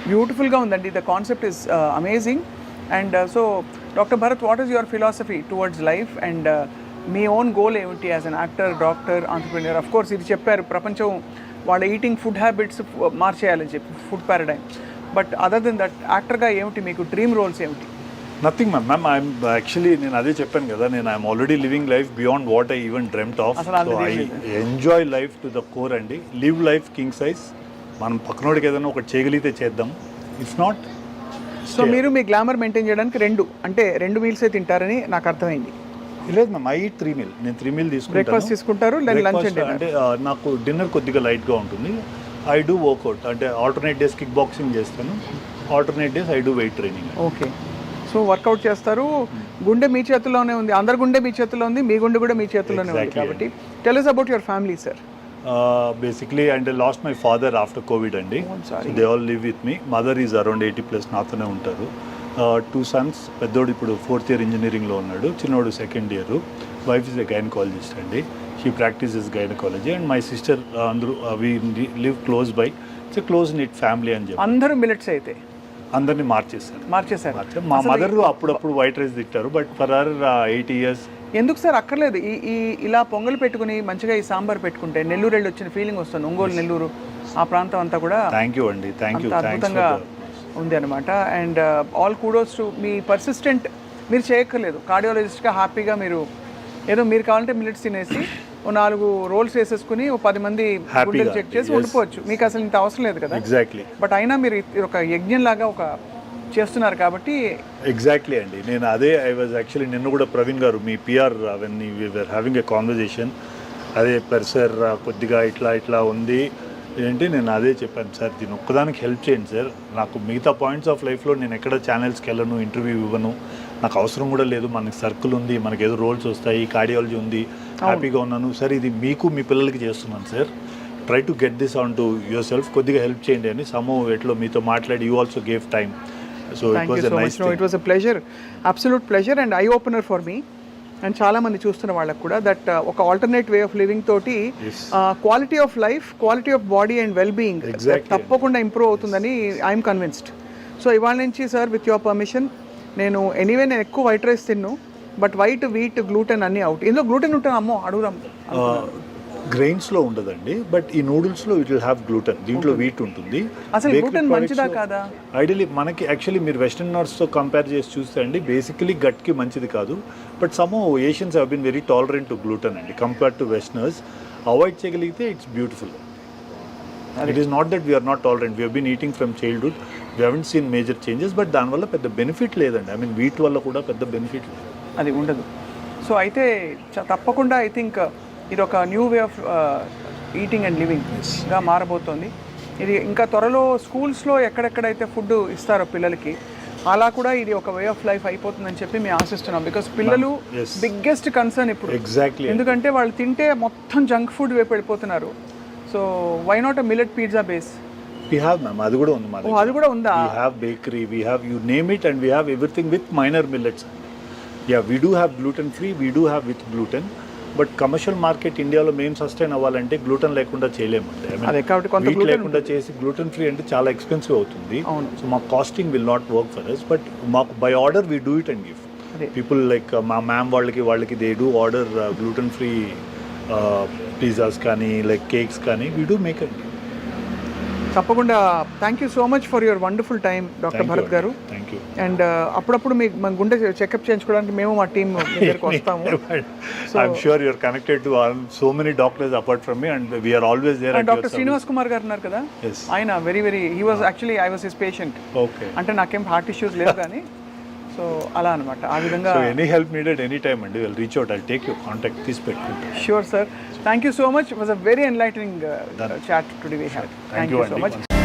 బ్యూటిఫుల్గా ఉందండి. The concept is amazing. And so doctor Bharat, what is your philosophy towards life and మీ own goal ఏమిటి as an actor, doctor, entrepreneur? Of course ఇది చెప్పారు, ప్రపంచం వాళ్ళ ఈటింగ్ ఫుడ్ హ్యాబిట్స్ మార్చేయాలని చెప్పి, food paradigm. But other than that యాక్టర్గా ఏమిటి మీకు డ్రీమ్ రోల్స్ ఏమిటి? Nothing ma'am. ఐఎమ్ యాక్చువల్లీ, నేను అదే చెప్పాను కదా, నేను I'm already living life beyond what I even dreamt of. అసలు so I enjoy life to the core అండి. Live life king size. మనం పక్కనోడికి ఏదైనా ఒకటి చేయగలిగితే చేద్దాం, ఇఫ్ నాట్. సో మీరు మీ గ్లామర్ మెయింటైన్ చేయడానికి రెండు మీల్సే తింటారని నాకు అర్థమైంది. లేదు మ్యామ్, ఐ ఈట్ 3 meal. నేను 3 meal తీసుకుంటాను. బ్రేక్ఫాస్ట్ తీసుకుంటారు, లంచ్ అండ్ డిన్నర్. అంటే నాకు డిన్నర్ కొద్దిగా లైట్గా ఉంటుంది. ఐ డూ వర్కౌట్, అంటే ఆల్టర్నేట్ డేస్ కిక్ బాక్సింగ్ చేస్తాను, alternate days I do weight training. Okay. So workout చేస్తారు. గుండె మీ చేతుల్లోనే ఉంది, అందరి గుండె మీ చేతుల్లో ఉంది, మీ గుండె కూడా మీ చేతుల్లోనే ఉంది. కాబట్టి tell us about your family, sir. Basically అంటే lost my father after Covid అండి. They all live with me. Mother is around 80+ నాతోనే ఉంటారు. 2 sons. పెద్దోడు ఇప్పుడు 4th year ఇంజనీరింగ్లో ఉన్నాడు, చిన్నోడు 2nd year. Wife is a gynaecologist అండి. She practises gynaecology. And my sister, అందరూ we live close by. It's a close knit family అని చెప్పి. అందరూ మిలెట్స్ అయితే అందరినీ మార్చేశారు. మా మదర్ అప్పుడప్పుడు వైట్ రైస్ తింటారు, బట్ ఫర్ అవర్ 80 years. ఎందుకు సార్ అక్కర్లేదు? ఈ ఇలా పొంగల్ పెట్టుకుని మంచిగా ఈ సాంబార్ పెట్టుకుంటే నెల్లూరు వెళ్ళి వచ్చిన ఫీలింగ్ వస్తుంది. ఒంగోలు, నెల్లూరు ఆ ప్రాంతం అంతా కూడా థ్యాంక్ యూ అండి, థ్యాంక్ యూ, అద్భుతంగా ఉంది అనమాట. And all kudos to me persistent. మీరు చేయక్కర్లేదు, కార్డియాలజిస్ట్గా హ్యాపీగా మీరు ఏదో మీరు కావాలంటే మిల్లెట్స్ తినేసి 4 రోల్స్ వేసేసుకుని 10 మంది గుండెలు చెక్ చేసి ఉండిపోవచ్చు. మీకు అసలు ఇంత అవసరం లేదు కదా. ఎగ్జాక్ట్లీ. బట్ అయినా మీరు ఒక యజ్ఞం లాగా ఒక చేస్తున్నారు కాబట్టి. ఎగ్జాక్ట్లీ అండి. నేను అదే ఐ వాజ్ యాక్చువల్లీ నిన్న కూడా ప్రవీణ్ గారు మీ PR when we were having a conversation, అదే సార్ కొద్దిగా ఇట్లా ఉంది ఏంటి, నేను అదే చెప్పాను సార్, దీని ఒక్కదానికి హెల్ప్ చేయండి సార్. నాకు మిగతా పాయింట్స్ ఆఫ్ లైఫ్లో నేను ఎక్కడ ఛానల్స్కి వెళ్ళను, ఇంటర్వ్యూ ఇవ్వను, నాకు అవసరం కూడా లేదు. మనకి సర్కిల్ ఉంది, మనకి ఏదో రోల్స్ వస్తాయి, కార్డియాలజీ ఉంది, హ్యాపీగా ఉన్నాను సార్. ఇది మీకు మీ పిల్లలకి చేస్తున్నాను sir. Try to get this on to your self, కొద్దిగా హెల్ప్ చేయండి అని సమో ఎట్లో మీతో మాట్లాడి you also gave time. So it was a nice thing. It was a pleasure, absolute pleasure and eye opener for me. And చాలామంది చూస్తున్న వాళ్ళకు కూడా దట్ ఒక ఆల్టర్నేట్ వే ఆఫ్ లివింగ్ తోటి quality of life, quality of body and well being తప్పకుండా improve అవుతుందని I'm convinced. So ఇవాళ నుంచి సార్ విత్ యువర్ పర్మిషన్, నేను ఎక్కువ వైట్ రైస్ తిన్ను, బట్ వైట్, వీట్, గ్లూటెన్ అన్నీ అవుట్. ఇందులో గ్లూటెన్ ఉంటుంది, అమ్మో అడుగుదాం. గ్రెయిన్స్లో ఉండదండి, బట్ ఈ నూడిల్స్లో ఇట్ విల్ హ్యావ్ గ్లూటెన్. దీంట్లో వీట్ ఉంటుంది. అసలు గ్లూటెన్ మంచిదా కాదా? ఐడియలీ మనకి యాక్చువల్లీ మీరు వెస్టర్న్ నాట్స్తో కంపేర్ చేసి చూస్తే అండి, బేసికలీ గట్కి మంచిది కాదు. But some Asians have been very tolerant to gluten అండి కంపేర్ టు వెస్టర్నర్స్. అవాయిడ్ చేయగలిగితే it's beautiful. It is not that we are not tolerant, we been eating from childhood, we haven't seen major changes. But దానివల్ల పెద్ద benefit లేదండి. I mean wheat వల్ల కూడా పెద్ద benefit లేదు, అది ఉండదు. సో అయితే తప్పకుండా ఐ థింక్ ఇది ఒక new way of eating and లివింగ్గా మారబోతోంది. ఇది ఇంకా త్వరలో స్కూల్స్లో ఎక్కడెక్కడైతే ఫుడ్ ఇస్తారో పిల్లలకి, అలా కూడా ఇది ఒక వే ఆఫ్ లైఫ్ అయిపోతుందని చెప్పి మేము ఆశిస్తున్నాం. బికాస్ పిల్లలు బిగ్గెస్ట్ కన్సర్న్ ఇప్పుడు. ఎగ్జాక్ట్లీ. ఎందుకంటే వాళ్ళు తింటే మొత్తం జంక్ ఫుడ్ వైపు వెళ్ళిపోతున్నారు. So why not a millet pizza base? We have, ma'am. అది కూడా ఉంది. అది కూడా ఉందా? We have bakery, we have you name it, and we have everything with minor millets. Yeah, we do have gluten free, we do have with gluten. But commercial market ఇండియాలో మేము sustain అవ్వాలంటే gluten లేకుండా చేయలేమండి. Wheat లేకుండా చేసి gluten free అంటే చాలా expensive అవుతుంది. సో మా costing will not work for us. But మాకు by order we do it and give people. Like మా మ్యామ్ వాళ్ళకి they do order gluten free pizzas కానీ లైక్ కేక్స్ కానీ వీ డూ మేక్ అండ్. తప్పకుండా. Thank you so much for your wonderful time doctor Bharat garu. Thank you. And అప్పుడప్పుడు మన గుండె checkup చేయించుకోవడానికి మేము మా టీం దగ్గరికి వస్తాము. I'm sure you're connected to so many doctors apart from me and we're always there. Doctor Srinivas Kumar garu ఉన్నారు కదా, ఆయన very he was actually I was his patient. Okay. అంటే నాకేం హార్ట్ ఇష్యూస్ లేవు కానీ సో అలా అనమాట. ఆ విధంగా any help needed any time అండి, will reach out. I take your contact, తీసి పెట్టుకుంటాను. Sure sir. Thank you so much. It was a very enlightening chat today we had. Thank you so much.